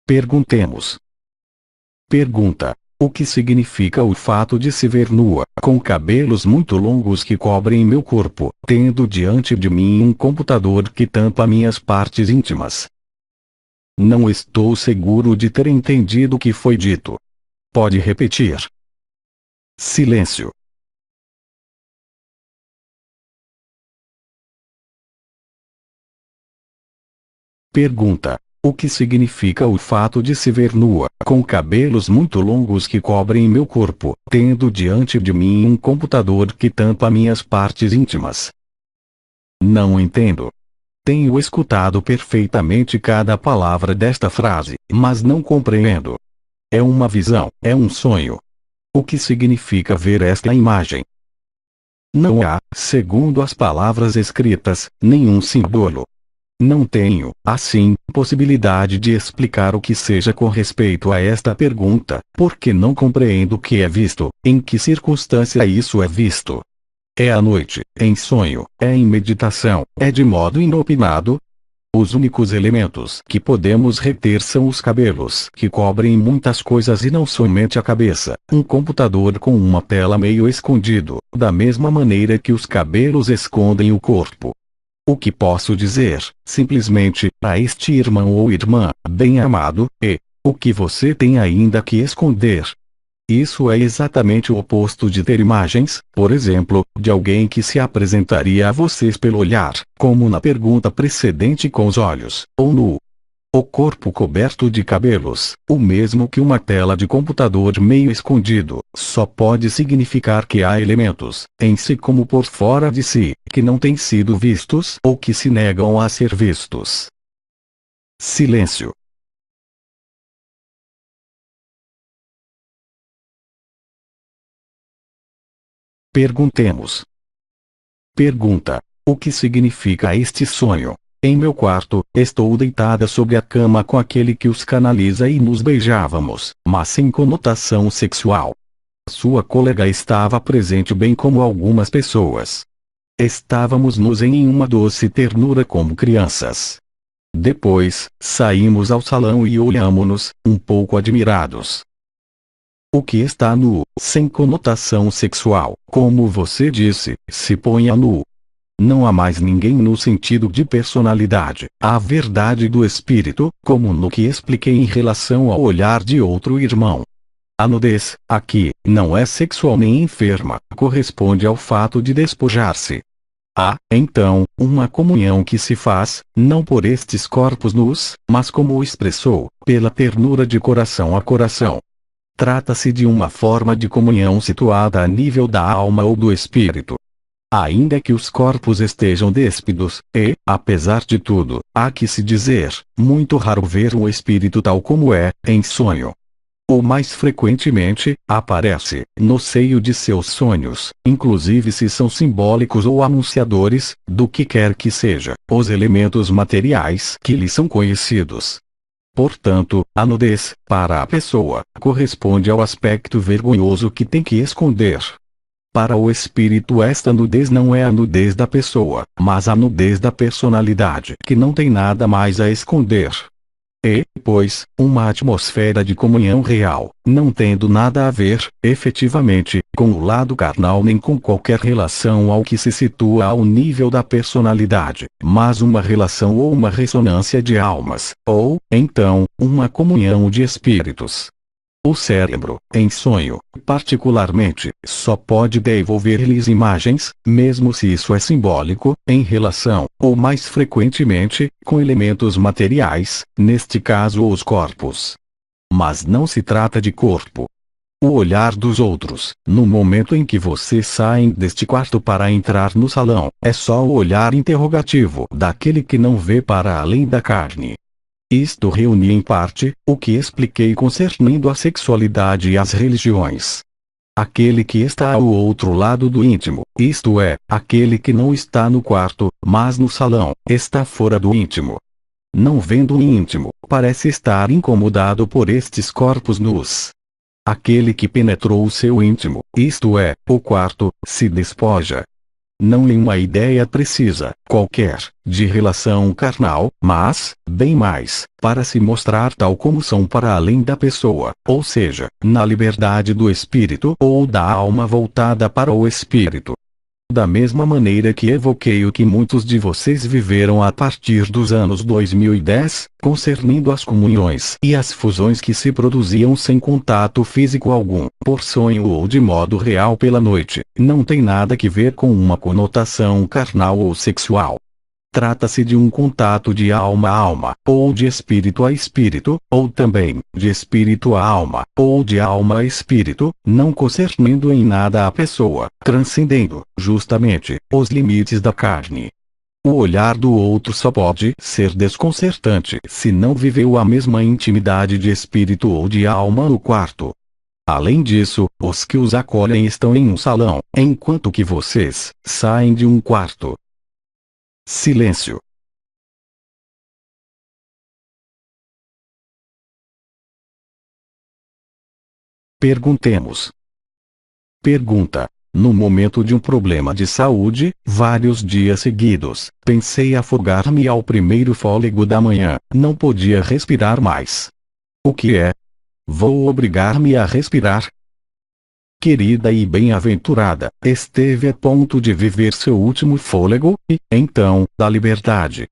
Perguntemos. Pergunta: o que significa o fato de se ver nua, com cabelos muito longos que cobrem meu corpo, tendo diante de mim um computador que tampa minhas partes íntimas? Não estou seguro de ter entendido o que foi dito. Pode repetir? Silêncio. Pergunta: o que significa o fato de se ver nua, com cabelos muito longos que cobrem meu corpo, tendo diante de mim um computador que tampa minhas partes íntimas? Não entendo. Tenho escutado perfeitamente cada palavra desta frase, mas não compreendo. É uma visão, é um sonho. O que significa ver esta imagem? Não há, segundo as palavras escritas, nenhum símbolo. Não tenho, assim, possibilidade de explicar o que seja com respeito a esta pergunta, porque não compreendo o que é visto, em que circunstância isso é visto. É à noite, em sonho, é em meditação, é de modo inopinado? Os únicos elementos que podemos reter são os cabelos, que cobrem muitas coisas e não somente a cabeça, um computador com uma tela meio escondido, da mesma maneira que os cabelos escondem o corpo. O que posso dizer, simplesmente, a este irmão ou irmã, bem-amado, é: o que você tem ainda que esconder? Isso é exatamente o oposto de ter imagens, por exemplo, de alguém que se apresentaria a vocês pelo olhar, como na pergunta precedente com os olhos, ou nu. O corpo coberto de cabelos, o mesmo que uma tela de computador meio escondido, só pode significar que há elementos, em si como por fora de si, que não têm sido vistos ou que se negam a ser vistos. Silêncio. Perguntemos. Pergunta: o que significa este sonho? Em meu quarto, estou deitada sobre a cama com aquele que os canaliza e nos beijávamos, mas sem conotação sexual. Sua colega estava presente bem como algumas pessoas. Estávamos nos em uma doce ternura como crianças. Depois, saímos ao salão e olhamo-nos, um pouco admirados. O que está nu, sem conotação sexual, como você disse, se põe a nu. Não há mais ninguém no sentido de personalidade, a verdade do espírito, como no que expliquei em relação ao olhar de outro irmão. A nudez, aqui, não é sexual nem enferma, corresponde ao fato de despojar-se. Há, então, uma comunhão que se faz, não por estes corpos nus, mas como o expressou, pela ternura de coração a coração. Trata-se de uma forma de comunhão situada a nível da alma ou do espírito. Ainda que os corpos estejam déspidos, e, apesar de tudo, há que se dizer, muito raro ver um espírito tal como é, em sonho. Ou mais frequentemente, aparece, no seio de seus sonhos, inclusive se são simbólicos ou anunciadores, do que quer que seja, os elementos materiais que lhe são conhecidos. Portanto, a nudez, para a pessoa, corresponde ao aspecto vergonhoso que tem que esconder. Para o espírito, esta nudez não é a nudez da pessoa, mas a nudez da personalidade, que não tem nada mais a esconder. E, pois, uma atmosfera de comunhão real, não tendo nada a ver, efetivamente, com o lado carnal nem com qualquer relação ao que se situa ao nível da personalidade, mas uma relação ou uma ressonância de almas, ou, então, uma comunhão de espíritos. O cérebro, em sonho, particularmente, só pode devolver-lhes imagens, mesmo se isso é simbólico, em relação, ou mais frequentemente, com elementos materiais, neste caso os corpos. Mas não se trata de corpo. O olhar dos outros, no momento em que vocês saem deste quarto para entrar no salão, é só o olhar interrogativo daquele que não vê para além da carne. Isto reúne em parte o que expliquei concernendo a sexualidade e as religiões. Aquele que está ao outro lado do íntimo, isto é, aquele que não está no quarto, mas no salão, está fora do íntimo. Não vendo o íntimo, parece estar incomodado por estes corpos nus. Aquele que penetrou o seu íntimo, isto é, o quarto, se despoja. Não em uma ideia precisa, qualquer, de relação carnal, mas, bem mais, para se mostrar tal como são para além da pessoa, ou seja, na liberdade do espírito ou da alma voltada para o espírito. Da mesma maneira que evoquei o que muitos de vocês viveram a partir dos anos 2010, concernendo as comunhões e as fusões que se produziam sem contato físico algum, por sonho ou de modo real pela noite, não tem nada que ver com uma conotação carnal ou sexual. Trata-se de um contato de alma a alma, ou de espírito a espírito, ou também, de espírito a alma, ou de alma a espírito, não concernendo em nada a pessoa, transcendendo, justamente, os limites da carne. O olhar do outro só pode ser desconcertante se não viveu a mesma intimidade de espírito ou de alma no quarto. Além disso, os que os acolhem estão em um salão, enquanto que vocês saem de um quarto. Silêncio. Perguntemos. Pergunta. No momento de um problema de saúde, vários dias seguidos, pensei afogar-me ao primeiro fôlego da manhã, não podia respirar mais. O que é? Vou obrigar-me a respirar? Querida e bem-aventurada, esteve a ponto de viver seu último fôlego, e, então, da liberdade.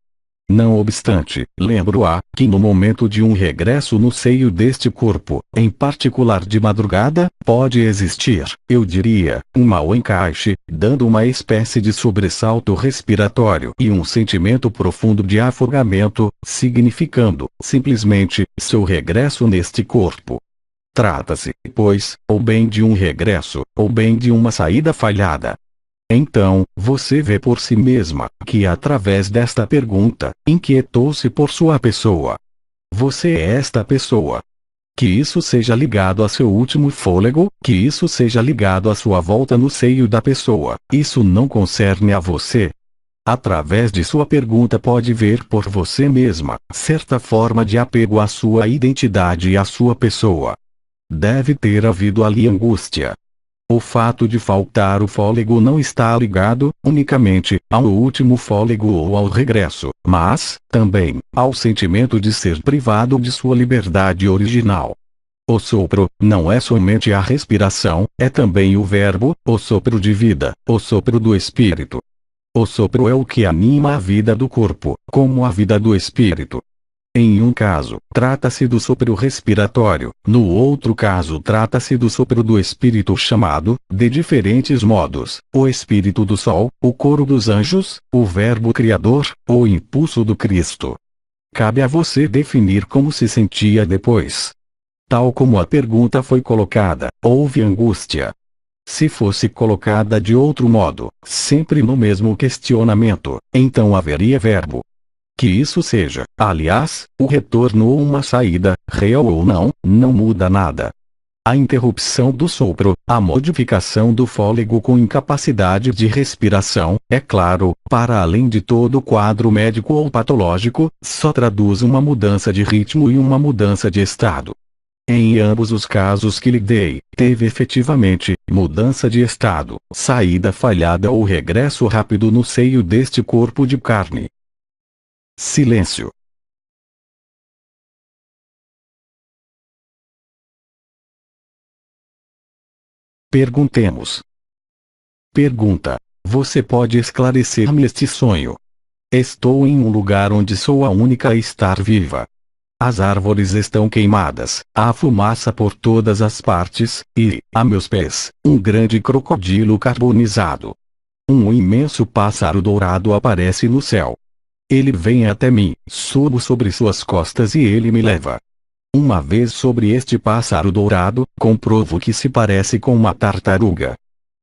Não obstante, lembro-a, que no momento de um regresso no seio deste corpo, em particular de madrugada, pode existir, eu diria, um mau encaixe, dando uma espécie de sobressalto respiratório e um sentimento profundo de afogamento, significando, simplesmente, seu regresso neste corpo. Trata-se, pois, ou bem de um regresso, ou bem de uma saída falhada. Então, você vê por si mesma, que através desta pergunta, inquietou-se por sua pessoa. Você é esta pessoa. Que isso seja ligado a seu último fôlego, que isso seja ligado à sua volta no seio da pessoa, isso não concerne a você. Através de sua pergunta pode ver por você mesma, certa forma de apego à sua identidade e à sua pessoa. Deve ter havido ali angústia. O fato de faltar o fôlego não está ligado, unicamente, ao último fôlego ou ao regresso, mas, também, ao sentimento de ser privado de sua liberdade original. O sopro, não é somente a respiração, é também o verbo, o sopro de vida, o sopro do espírito. O sopro é o que anima a vida do corpo, como a vida do espírito. Em um caso, trata-se do sopro respiratório, no outro caso trata-se do sopro do espírito chamado, de diferentes modos, o espírito do sol, o coro dos anjos, o verbo criador, o impulso do Cristo. Cabe a você definir como se sentia depois. Tal como a pergunta foi colocada, houve angústia. Se fosse colocada de outro modo, sempre no mesmo questionamento, então haveria verbo. Que isso seja, aliás, o retorno ou uma saída, real ou não, não muda nada. A interrupção do sopro, a modificação do fôlego com incapacidade de respiração, é claro, para além de todo quadro médico ou patológico, só traduz uma mudança de ritmo e uma mudança de estado. Em ambos os casos que lhe dei, teve efetivamente mudança de estado, saída falhada ou regresso rápido no seio deste corpo de carne. Silêncio. Perguntemos. Pergunta: você pode esclarecer-me este sonho? Estou em um lugar onde sou a única a estar viva. As árvores estão queimadas, há fumaça por todas as partes, e, a meus pés, um grande crocodilo carbonizado. Um imenso pássaro dourado aparece no céu. Ele vem até mim, subo sobre suas costas e ele me leva. Uma vez sobre este pássaro dourado, comprovo que se parece com uma tartaruga.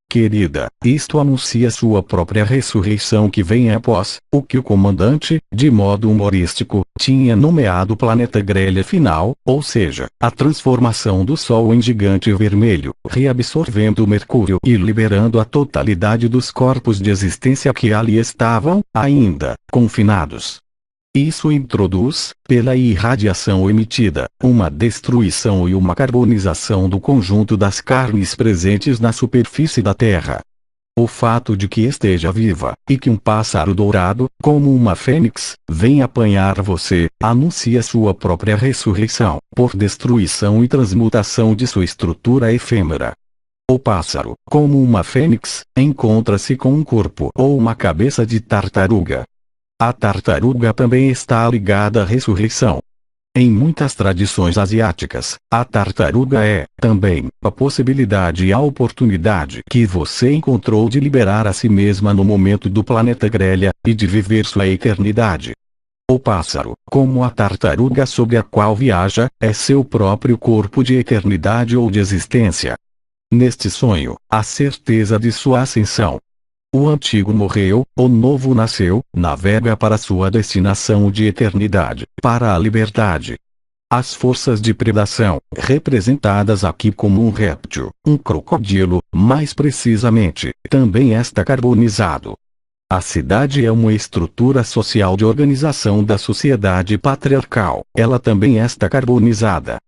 Querida, isto anuncia sua própria ressurreição que vem após o que o comandante, de modo humorístico, tinha nomeado planeta grelha final, ou seja, a transformação do Sol em gigante vermelho, reabsorvendo o Mercúrio e liberando a totalidade dos corpos de existência que ali estavam, ainda, confinados. Isso introduz, pela irradiação emitida, uma destruição e uma carbonização do conjunto das carnes presentes na superfície da Terra. O fato de que esteja viva, e que um pássaro dourado, como uma fênix, venha apanhar você, anuncia sua própria ressurreição, por destruição e transmutação de sua estrutura efêmera. O pássaro, como uma fênix, encontra-se com um corpo ou uma cabeça de tartaruga. A tartaruga também está ligada à ressurreição. Em muitas tradições asiáticas, a tartaruga é, também, a possibilidade e a oportunidade que você encontrou de liberar a si mesma no momento do planeta grelha, e de viver sua eternidade. O pássaro, como a tartaruga sobre a qual viaja, é seu próprio corpo de eternidade ou de existência. Neste sonho, a certeza de sua ascensão. O antigo morreu, o novo nasceu, navega para sua destinação de eternidade, para a liberdade. As forças de predação, representadas aqui como um réptil, um crocodilo, mais precisamente, também está carbonizado. A cidade é uma estrutura social de organização da sociedade patriarcal, ela também está carbonizada.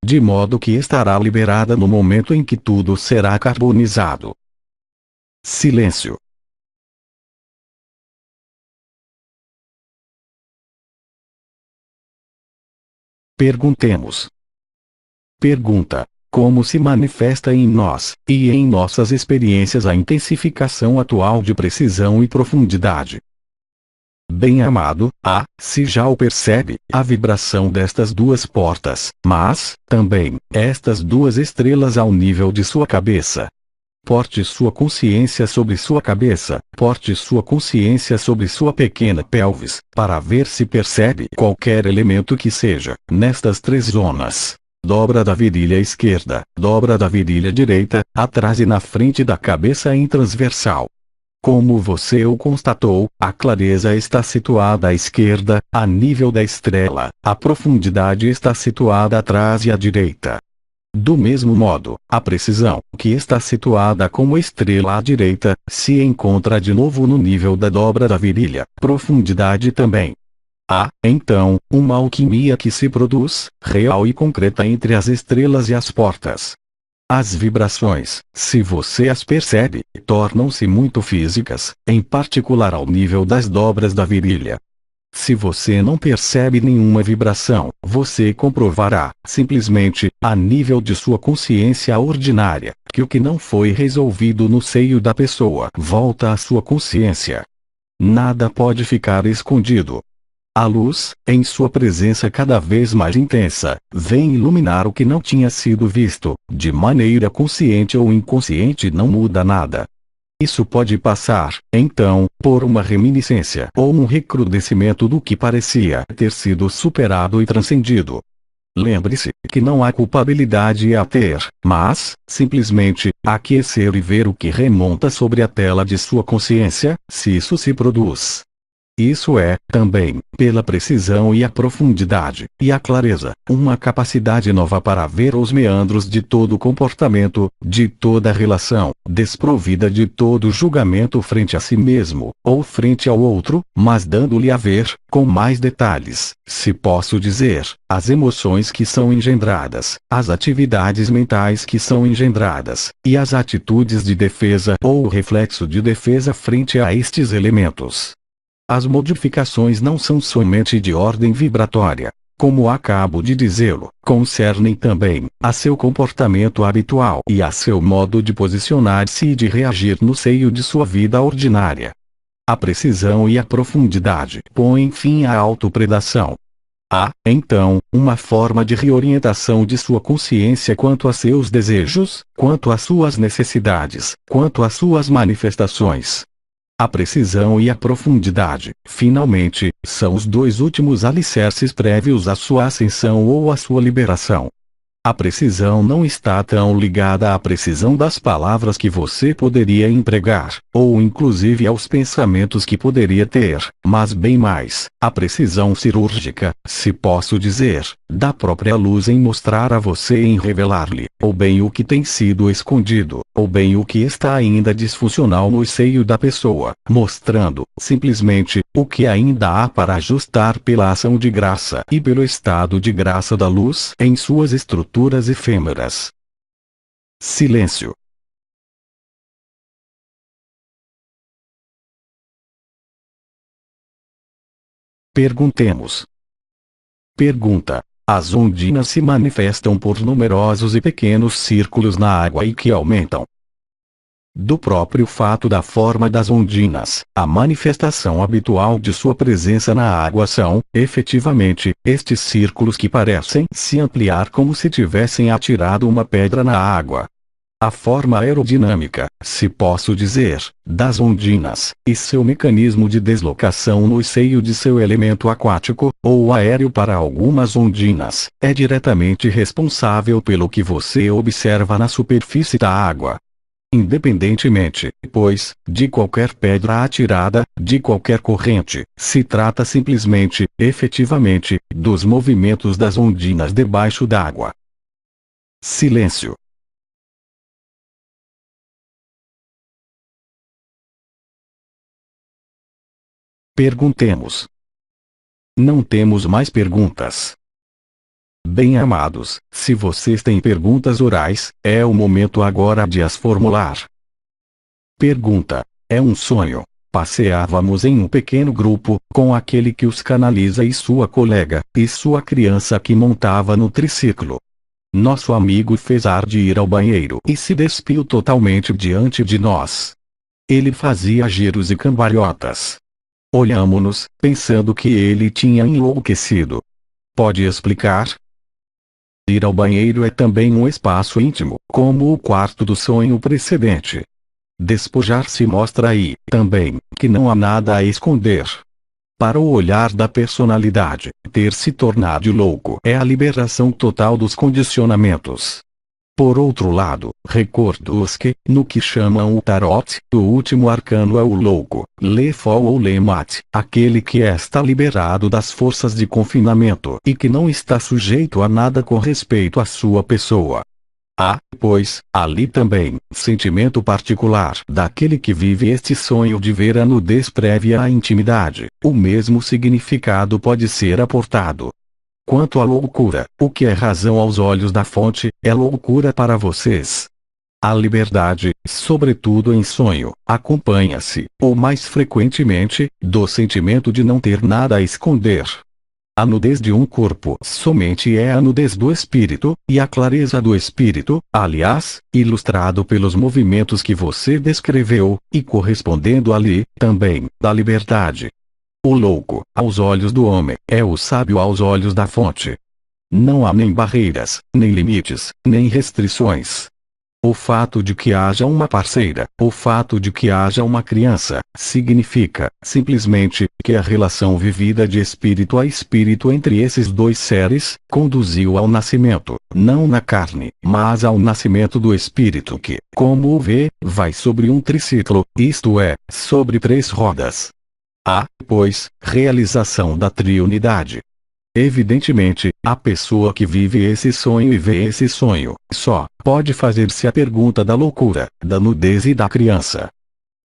De modo que estará liberada no momento em que tudo será carbonizado. Silêncio. Perguntemos. Pergunta: como se manifesta em nós, e em nossas experiências a intensificação atual de precisão e profundidade? Bem-amado, se já o percebe, a vibração destas duas portas, mas, também, estas duas estrelas ao nível de sua cabeça. Porte sua consciência sobre sua cabeça, porte sua consciência sobre sua pequena pelvis, para ver se percebe qualquer elemento que seja, nestas três zonas. Dobra da virilha esquerda, dobra da virilha direita, atrás e na frente da cabeça em transversal. Como você o constatou, a clareza está situada à esquerda, a nível da estrela, a profundidade está situada atrás e à direita. Do mesmo modo, a precisão, que está situada como estrela à direita, se encontra de novo no nível da dobra da virilha, profundidade também. Há, então, uma alquimia que se produz, real e concreta entre as estrelas e as portas. As vibrações, se você as percebe, tornam-se muito físicas, em particular ao nível das dobras da virilha. Se você não percebe nenhuma vibração, você comprovará, simplesmente, a nível de sua consciência ordinária, que o que não foi resolvido no seio da pessoa volta à sua consciência. Nada pode ficar escondido. A luz, em sua presença cada vez mais intensa, vem iluminar o que não tinha sido visto, de maneira consciente ou inconsciente não muda nada. Isso pode passar, então, por uma reminiscência ou um recrudescimento do que parecia ter sido superado e transcendido. Lembre-se que não há culpabilidade a ter, mas, simplesmente, aquecer e ver o que remonta sobre a tela de sua consciência, se isso se produz. Isso é, também, pela precisão e a profundidade, e a clareza, uma capacidade nova para ver os meandros de todo comportamento, de toda relação, desprovida de todo julgamento frente a si mesmo, ou frente ao outro, mas dando-lhe a ver, com mais detalhes, se posso dizer, as emoções que são engendradas, as atividades mentais que são engendradas, e as atitudes de defesa ou o reflexo de defesa frente a estes elementos. As modificações não são somente de ordem vibratória, como acabo de dizê-lo, concernem também a seu comportamento habitual e a seu modo de posicionar-se e de reagir no seio de sua vida ordinária. A precisão e a profundidade põem fim à autopredação. Há, então, uma forma de reorientação de sua consciência quanto a seus desejos, quanto às suas necessidades, quanto às suas manifestações. A precisão e a profundidade, finalmente, são os dois últimos alicerces prévios à sua ascensão ou à sua liberação. A precisão não está tão ligada à precisão das palavras que você poderia empregar, ou inclusive aos pensamentos que poderia ter, mas bem mais, a precisão cirúrgica, se posso dizer, da própria luz em mostrar a você e em revelar-lhe, ou bem o que tem sido escondido, ou bem o que está ainda disfuncional no seio da pessoa, mostrando, simplesmente, o que ainda há para ajustar pela ação de graça e pelo estado de graça da luz em suas estruturas efêmeras. Silêncio. Perguntemos. Pergunta. As ondinas se manifestam por numerosos e pequenos círculos na água e que aumentam. Do próprio fato da forma das ondinas, a manifestação habitual de sua presença na água são, efetivamente, estes círculos que parecem se ampliar como se tivessem atirado uma pedra na água. A forma aerodinâmica, se posso dizer, das ondinas, e seu mecanismo de deslocação no seio de seu elemento aquático, ou aéreo para algumas ondinas, é diretamente responsável pelo que você observa na superfície da água. Independentemente, pois, de qualquer pedra atirada, de qualquer corrente, se trata simplesmente, efetivamente, dos movimentos das ondinas debaixo d'água. Silêncio. Perguntemos. Não temos mais perguntas. Bem-amados, se vocês têm perguntas orais, é o momento agora de as formular. Pergunta. É um sonho. Passeávamos em um pequeno grupo, com aquele que os canaliza e sua colega, e sua criança que montava no triciclo. Nosso amigo fez ar de ir ao banheiro e se despiu totalmente diante de nós. Ele fazia giros e cambalhotas. Olhamo-nos, pensando que ele tinha enlouquecido. Pode explicar? Ir ao banheiro é também um espaço íntimo, como o quarto do sonho precedente. Despojar-se mostra aí, também, que não há nada a esconder. Para o olhar da personalidade, ter se tornado louco é a liberação total dos condicionamentos. Por outro lado, recordo-os que, no que chamam o tarot, o último arcano é o louco, Le Fol ou Le Mat, aquele que está liberado das forças de confinamento e que não está sujeito a nada com respeito à sua pessoa. Há, pois, ali também, sentimento particular daquele que vive este sonho de ver a nudez prévia à intimidade. O mesmo significado pode ser aportado. Quanto à loucura, o que é razão aos olhos da fonte, é loucura para vocês. A liberdade, sobretudo em sonho, acompanha-se, ou mais frequentemente, do sentimento de não ter nada a esconder. A nudez de um corpo somente é a nudez do espírito, e a clareza do espírito, aliás, ilustrado pelos movimentos que você descreveu, e correspondendo ali, também, da liberdade. O louco, aos olhos do homem, é o sábio aos olhos da fonte. Não há nem barreiras, nem limites, nem restrições. O fato de que haja uma parceira, o fato de que haja uma criança, significa, simplesmente, que a relação vivida de espírito a espírito entre esses dois seres, conduziu ao nascimento, não na carne, mas ao nascimento do espírito que, como o vê, vai sobre um triciclo, isto é, sobre 3 rodas. Há, pois, realização da triunidade. Evidentemente, a pessoa que vive esse sonho e vê esse sonho, só pode fazer-se a pergunta da loucura, da nudez e da criança.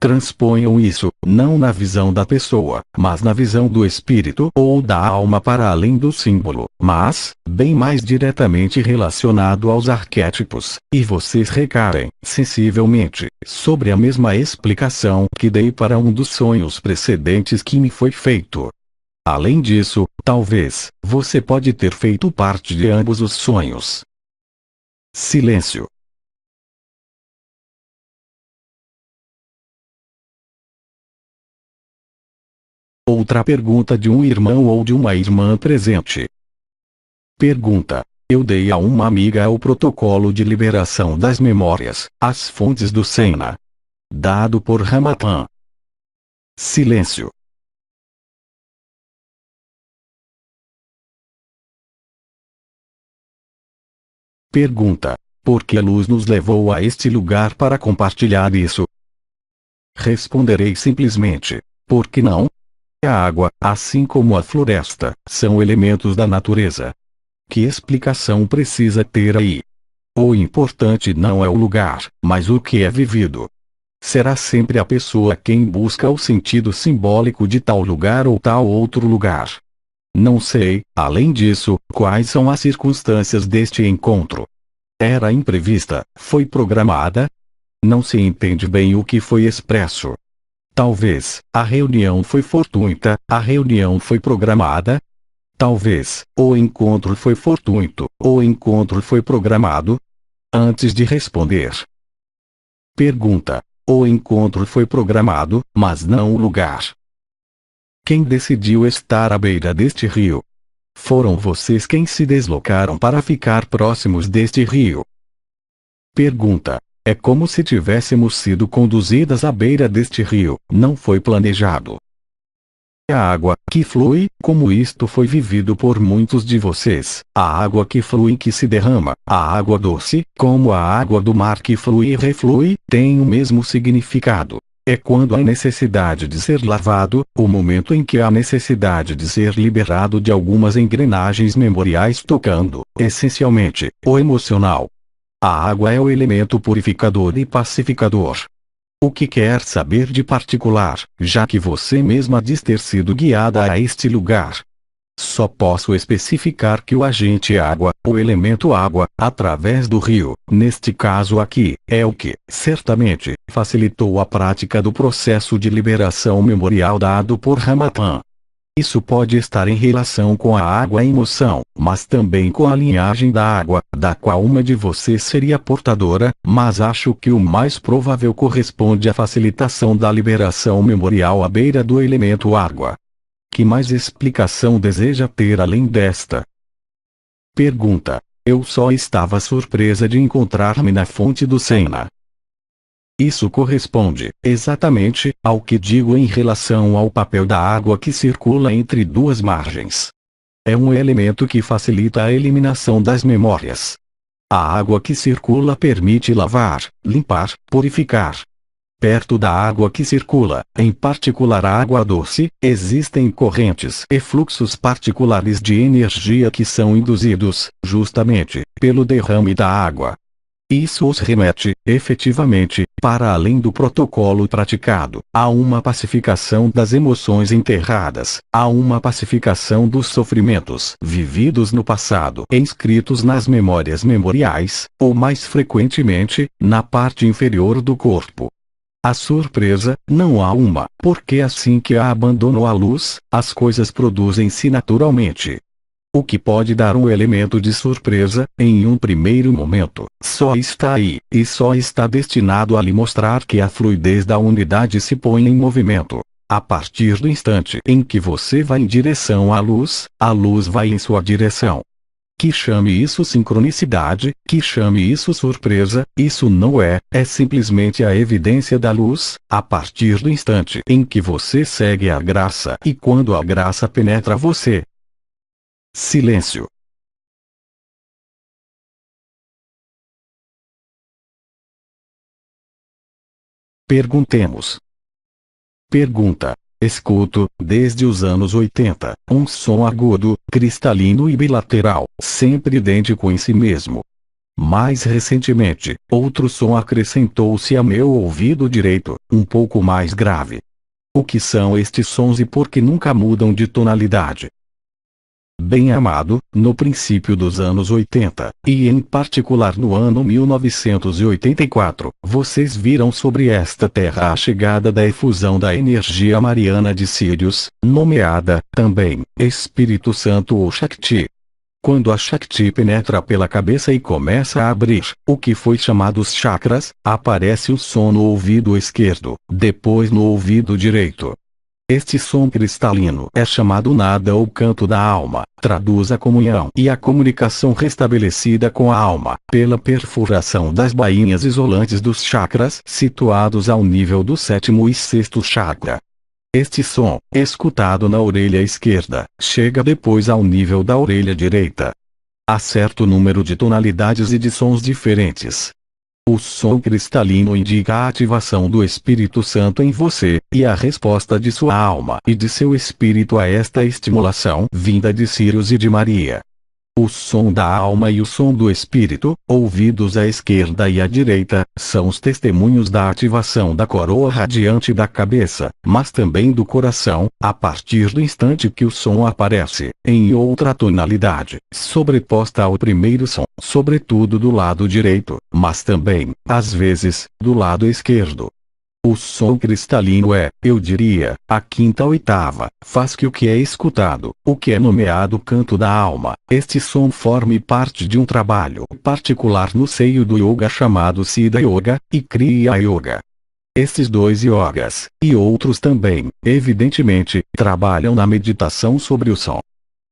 Transponham isso, não na visão da pessoa, mas na visão do espírito ou da alma para além do símbolo, mas, bem mais diretamente relacionado aos arquétipos, e vocês recaem, sensivelmente, sobre a mesma explicação que dei para um dos sonhos precedentes que me foi feito. Além disso, talvez, você pode ter feito parte de ambos os sonhos. Silêncio. Outra pergunta de um irmão ou de uma irmã presente. Pergunta: eu dei a uma amiga o protocolo de liberação das memórias, as fontes do Sena. Dado por Ramatan. Silêncio. Pergunta: por que a luz nos levou a este lugar para compartilhar isso? Responderei simplesmente: por que não? A água, assim como a floresta, são elementos da natureza. Que explicação precisa ter aí? O importante não é o lugar, mas o que é vivido. Será sempre a pessoa quem busca o sentido simbólico de tal lugar ou tal outro lugar. Não sei, além disso, quais são as circunstâncias deste encontro. Era imprevista, foi programada? Não se entende bem o que foi expresso. Talvez, a reunião foi fortuita, a reunião foi programada? Talvez, o encontro foi fortuito, o encontro foi programado? Antes de responder. Pergunta: o encontro foi programado, mas não o lugar. Quem decidiu estar à beira deste rio? Foram vocês quem se deslocaram para ficar próximos deste rio. Pergunta: é como se tivéssemos sido conduzidas à beira deste rio, não foi planejado. A água que flui, como isto foi vivido por muitos de vocês, a água que flui e que se derrama, a água doce, como a água do mar que flui e reflui, tem o mesmo significado. É quando há necessidade de ser lavado, o momento em que há necessidade de ser liberado de algumas engrenagens memoriais tocando, essencialmente, o emocional. A água é o elemento purificador e pacificador. O que quer saber de particular, já que você mesma diz ter sido guiada a este lugar? Só posso especificar que o agente água, o elemento água, através do rio, neste caso aqui, é o que, certamente, facilitou a prática do processo de liberação memorial dado por Ramatan. Isso pode estar em relação com a água em moção, mas também com a linhagem da água, da qual uma de vocês seria portadora, mas acho que o mais provável corresponde à facilitação da liberação memorial à beira do elemento água. Que mais explicação deseja ter além desta? Pergunta: eu só estava surpresa de encontrar-me na fonte do Sena. Isso corresponde, exatamente, ao que digo em relação ao papel da água que circula entre duas margens. É um elemento que facilita a eliminação das memórias. A água que circula permite lavar, limpar, purificar. Perto da água que circula, em particular a água doce, existem correntes e fluxos particulares de energia que são induzidos, justamente, pelo derrame da água. Isso os remete, efetivamente, para além do protocolo praticado, a uma pacificação das emoções enterradas, a uma pacificação dos sofrimentos vividos no passado e inscritos nas memórias memoriais, ou mais frequentemente, na parte inferior do corpo. A surpresa, não há uma, porque assim que a abandonou a luz, as coisas produzem-se naturalmente. O que pode dar um elemento de surpresa, em um primeiro momento, só está aí, e só está destinado a lhe mostrar que a fluidez da unidade se põe em movimento. A partir do instante em que você vai em direção à luz, a luz vai em sua direção. Que chame isso sincronicidade, que chame isso surpresa, isso não é, é simplesmente a evidência da luz, a partir do instante em que você segue a graça e quando a graça penetra você. Silêncio. Perguntemos. Pergunta: escuto, desde os anos 80, um som agudo, cristalino e bilateral, sempre idêntico em si mesmo. Mais recentemente, outro som acrescentou-se a meu ouvido direito, um pouco mais grave. O que são estes sons e por que nunca mudam de tonalidade? Bem-amado, no princípio dos anos 80, e em particular no ano 1984, vocês viram sobre esta terra a chegada da efusão da energia mariana de Sírius, nomeada, também, Espírito Santo ou Shakti. Quando a Shakti penetra pela cabeça e começa a abrir, o que foi chamado os chakras, aparece o som no ouvido esquerdo, depois no ouvido direito. Este som cristalino é chamado nada ou canto da alma, traduz a comunhão e a comunicação restabelecida com a alma, pela perfuração das bainhas isolantes dos chakras situados ao nível do sétimo e sexto chakra. Este som, escutado na orelha esquerda, chega depois ao nível da orelha direita. Há certo número de tonalidades e de sons diferentes. O som cristalino indica a ativação do Espírito Santo em você, e a resposta de sua alma e de seu espírito a esta estimulação vinda de Sírius e de Maria. O som da alma e o som do espírito, ouvidos à esquerda e à direita, são os testemunhos da ativação da coroa radiante da cabeça, mas também do coração, a partir do instante que o som aparece, em outra tonalidade, sobreposta ao primeiro som, sobretudo do lado direito, mas também, às vezes, do lado esquerdo. O som cristalino é, eu diria, a quinta oitava, faz que o que é escutado, o que é nomeado canto da alma, este som forme parte de um trabalho particular no seio do yoga chamado Siddha Yoga, e Kriya Yoga. Estes dois yogas, e outros também, evidentemente, trabalham na meditação sobre o som.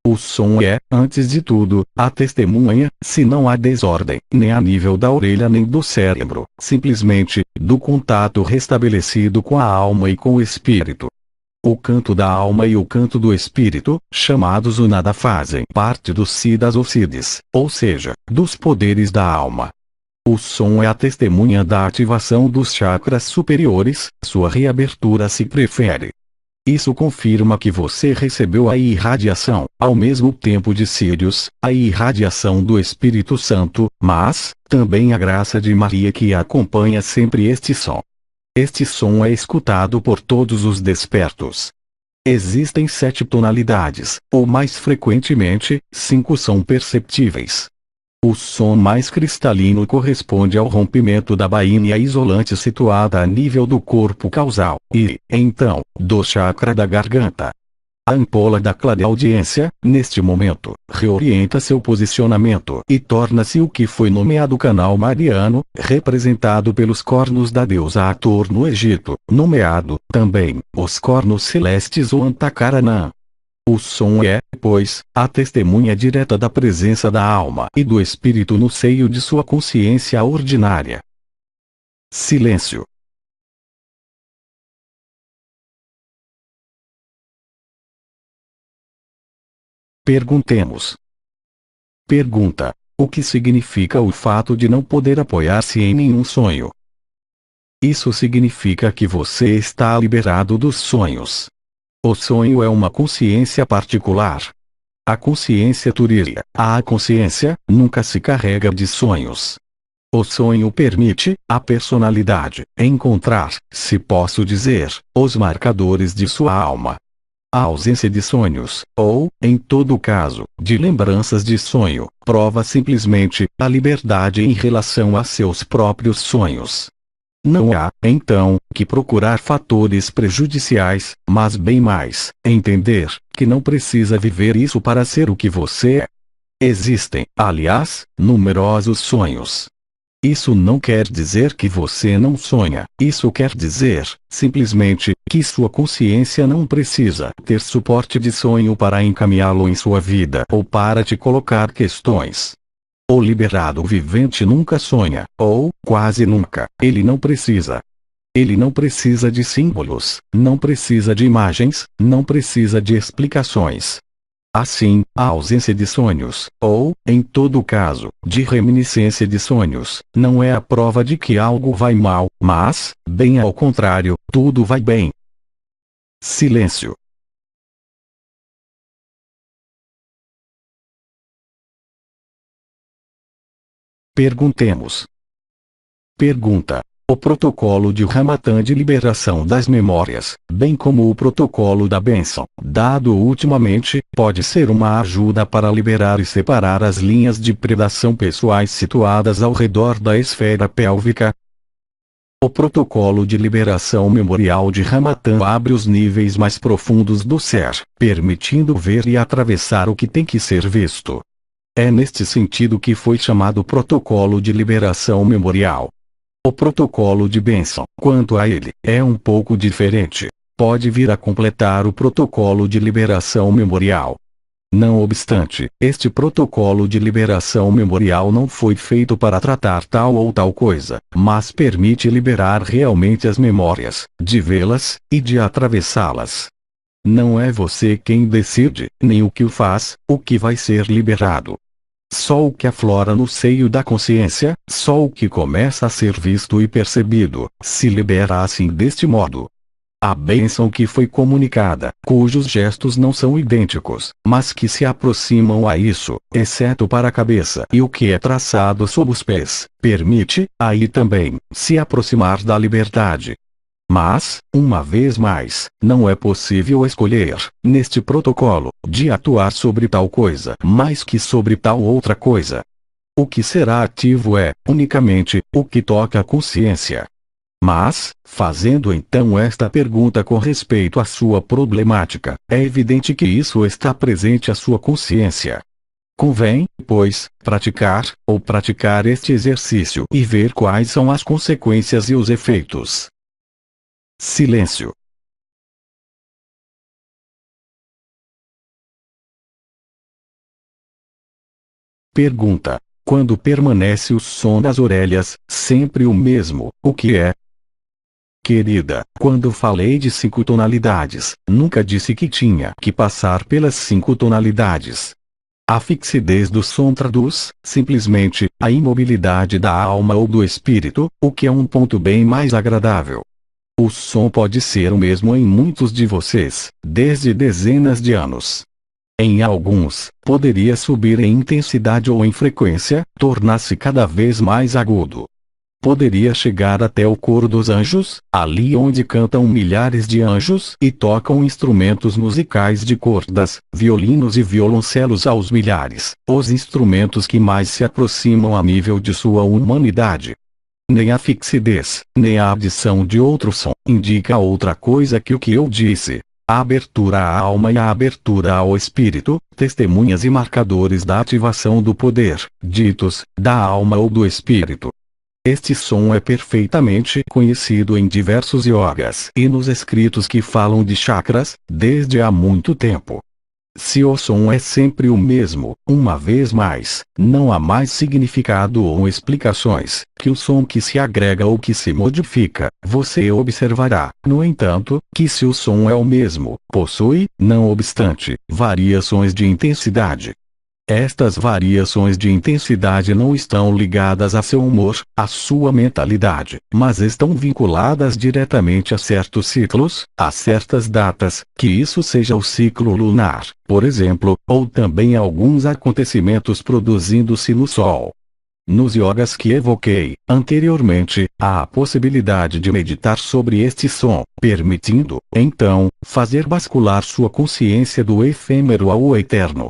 O som é, antes de tudo, a testemunha, se não há desordem, nem a nível da orelha nem do cérebro, simplesmente, do contato restabelecido com a alma e com o espírito. O canto da alma e o canto do espírito, chamados o nada, fazem parte dos siddhas ou siddhis, ou seja, dos poderes da alma. O som é a testemunha da ativação dos chakras superiores, sua reabertura se prefere. Isso confirma que você recebeu a irradiação, ao mesmo tempo de Sírius, a irradiação do Espírito Santo, mas, também a graça de Maria que acompanha sempre este som. Este som é escutado por todos os despertos. Existem 7 tonalidades, ou mais frequentemente, 5 são perceptíveis. O som mais cristalino corresponde ao rompimento da bainha isolante situada a nível do corpo causal, e, então, do chakra da garganta. A ampola da clareaudiência, neste momento, reorienta seu posicionamento e torna-se o que foi nomeado canal mariano, representado pelos cornos da deusa Hathor no Egito, nomeado, também, os cornos celestes ou Antakaranã. O som é, pois, a testemunha direta da presença da alma e do espírito no seio de sua consciência ordinária. Silêncio. Perguntemos. Pergunta: o que significa o fato de não poder apoiar-se em nenhum sonho? Isso significa que você está liberado dos sonhos. O sonho é uma consciência particular. A consciência turiya, a consciência, nunca se carrega de sonhos. O sonho permite, à personalidade, encontrar, se posso dizer, os marcadores de sua alma. A ausência de sonhos, ou, em todo caso, de lembranças de sonho, prova simplesmente a liberdade em relação a seus próprios sonhos. Não há, então, que procurar fatores prejudiciais, mas bem mais, entender que não precisa viver isso para ser o que você é. Existem, aliás, numerosos sonhos. Isso não quer dizer que você não sonha, isso quer dizer, simplesmente, que sua consciência não precisa ter suporte de sonho para encaminhá-lo em sua vida ou para te colocar questões. O liberado vivente nunca sonha, ou, quase nunca, ele não precisa. Ele não precisa de símbolos, não precisa de imagens, não precisa de explicações. Assim, a ausência de sonhos, ou, em todo caso, de reminiscência de sonhos, não é a prova de que algo vai mal, mas, bem ao contrário, tudo vai bem. Silêncio. Perguntemos. Pergunta. O protocolo de Ramatã de liberação das memórias, bem como o protocolo da bênção, dado ultimamente, pode ser uma ajuda para liberar e separar as linhas de predação pessoais situadas ao redor da esfera pélvica. O protocolo de liberação memorial de Ramatã abre os níveis mais profundos do ser, permitindo ver e atravessar o que tem que ser visto. É neste sentido que foi chamado protocolo de liberação memorial. O protocolo de bênção, quanto a ele, é um pouco diferente. Pode vir a completar o protocolo de liberação memorial. Não obstante, este protocolo de liberação memorial não foi feito para tratar tal ou tal coisa, mas permite liberar realmente as memórias, de vê-las, e de atravessá-las. Não é você quem decide, nem o que o faz, o que vai ser liberado. Só o que aflora no seio da consciência, só o que começa a ser visto e percebido, se libera assim deste modo. A bênção que foi comunicada, cujos gestos não são idênticos, mas que se aproximam a isso, exceto para a cabeça e o que é traçado sob os pés, permite, aí também, se aproximar da liberdade. Mas, uma vez mais, não é possível escolher, neste protocolo, de atuar sobre tal coisa mais que sobre tal outra coisa. O que será ativo é, unicamente, o que toca a consciência. Mas, fazendo então esta pergunta com respeito à sua problemática, é evidente que isso está presente à sua consciência. Convém, pois, praticar este exercício e ver quais são as consequências e os efeitos. Silêncio. Pergunta. Quando permanece o som das orelhas, sempre o mesmo, o que é? Querida, quando falei de 5 tonalidades, nunca disse que tinha que passar pelas 5 tonalidades. A fixidez do som traduz, simplesmente, a imobilidade da alma ou do espírito, o que é um ponto bem mais agradável. O som pode ser o mesmo em muitos de vocês, desde dezenas de anos. Em alguns, poderia subir em intensidade ou em frequência, tornar-se cada vez mais agudo. Poderia chegar até o coro dos anjos, ali onde cantam milhares de anjos e tocam instrumentos musicais de cordas, violinos e violoncelos aos milhares, os instrumentos que mais se aproximam a nível de sua humanidade. Nem a fixidez, nem a adição de outro som, indica outra coisa que o que eu disse. A abertura à alma e a abertura ao espírito, testemunhas e marcadores da ativação do poder, ditos, da alma ou do espírito. Este som é perfeitamente conhecido em diversos yogas e nos escritos que falam de chakras, desde há muito tempo. Se o som é sempre o mesmo, uma vez mais, não há mais significado ou explicações, que o som que se agrega ou que se modifica, você observará, no entanto, que se o som é o mesmo, possui, não obstante, variações de intensidade. Estas variações de intensidade não estão ligadas a seu humor, à sua mentalidade, mas estão vinculadas diretamente a certos ciclos, a certas datas, que isso seja o ciclo lunar, por exemplo, ou também alguns acontecimentos produzindo-se no Sol. Nos yogas que evoquei anteriormente, há a possibilidade de meditar sobre este som, permitindo, então, fazer bascular sua consciência do efêmero ao eterno.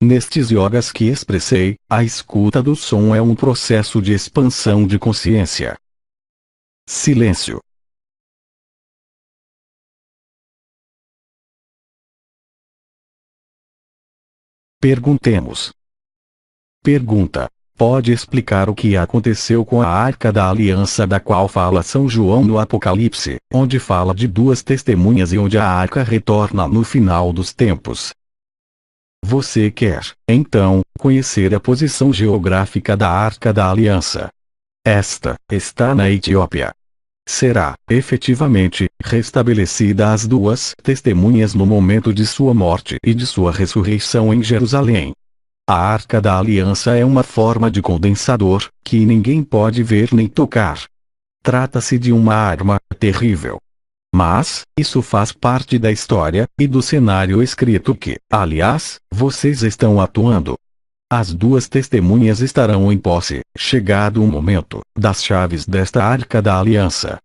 Nestes yogas que expressei, a escuta do som é um processo de expansão de consciência. Silêncio. Perguntemos. Pergunta. Pode explicar o que aconteceu com a Arca da Aliança da qual fala São João no Apocalipse, onde fala de 2 testemunhas e onde a Arca retorna no final dos tempos? Você quer, então, conhecer a posição geográfica da Arca da Aliança. Esta está na Etiópia. Será, efetivamente, restabelecida as 2 testemunhas no momento de sua morte e de sua ressurreição em Jerusalém. A Arca da Aliança é uma forma de condensador, que ninguém pode ver nem tocar. Trata-se de uma arma terrível. Mas, isso faz parte da história, e do cenário escrito que, aliás, vocês estão atuando. As duas testemunhas estarão em posse, chegado o momento, das chaves desta Arca da Aliança.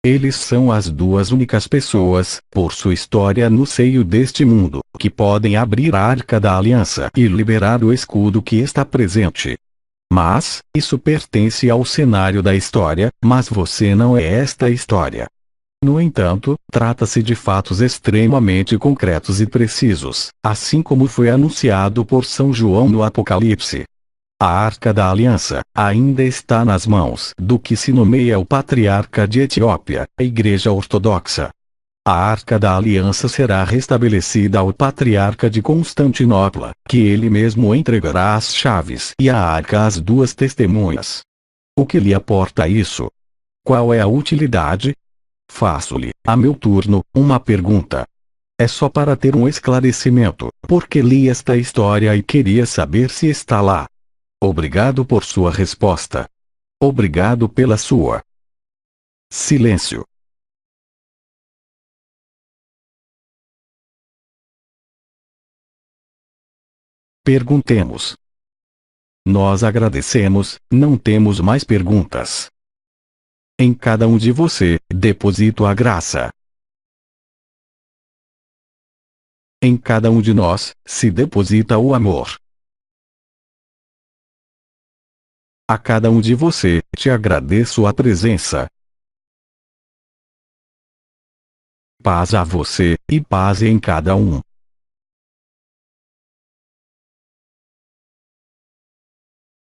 Eles são as duas únicas pessoas, por sua história no seio deste mundo, que podem abrir a Arca da Aliança e liberar o escudo que está presente. Mas, isso pertence ao cenário da história, mas você não é esta história. No entanto, trata-se de fatos extremamente concretos e precisos, assim como foi anunciado por São João no Apocalipse. A Arca da Aliança ainda está nas mãos do que se nomeia o Patriarca de Etiópia, a Igreja Ortodoxa. A Arca da Aliança será restabelecida ao Patriarca de Constantinopla, que ele mesmo entregará as chaves e a arca às duas testemunhas. O que lhe aporta isso? Qual é a utilidade? Faço-lhe, a meu turno, uma pergunta. É só para ter um esclarecimento, porque li esta história e queria saber se está lá. Obrigado por sua resposta. Obrigado pela sua. Silêncio. Perguntemos. Nós agradecemos, não temos mais perguntas. Em cada um de você, deposito a graça. Em cada um de nós, se deposita o amor. A cada um de você, te agradeço a presença. Paz a você, e paz em cada um.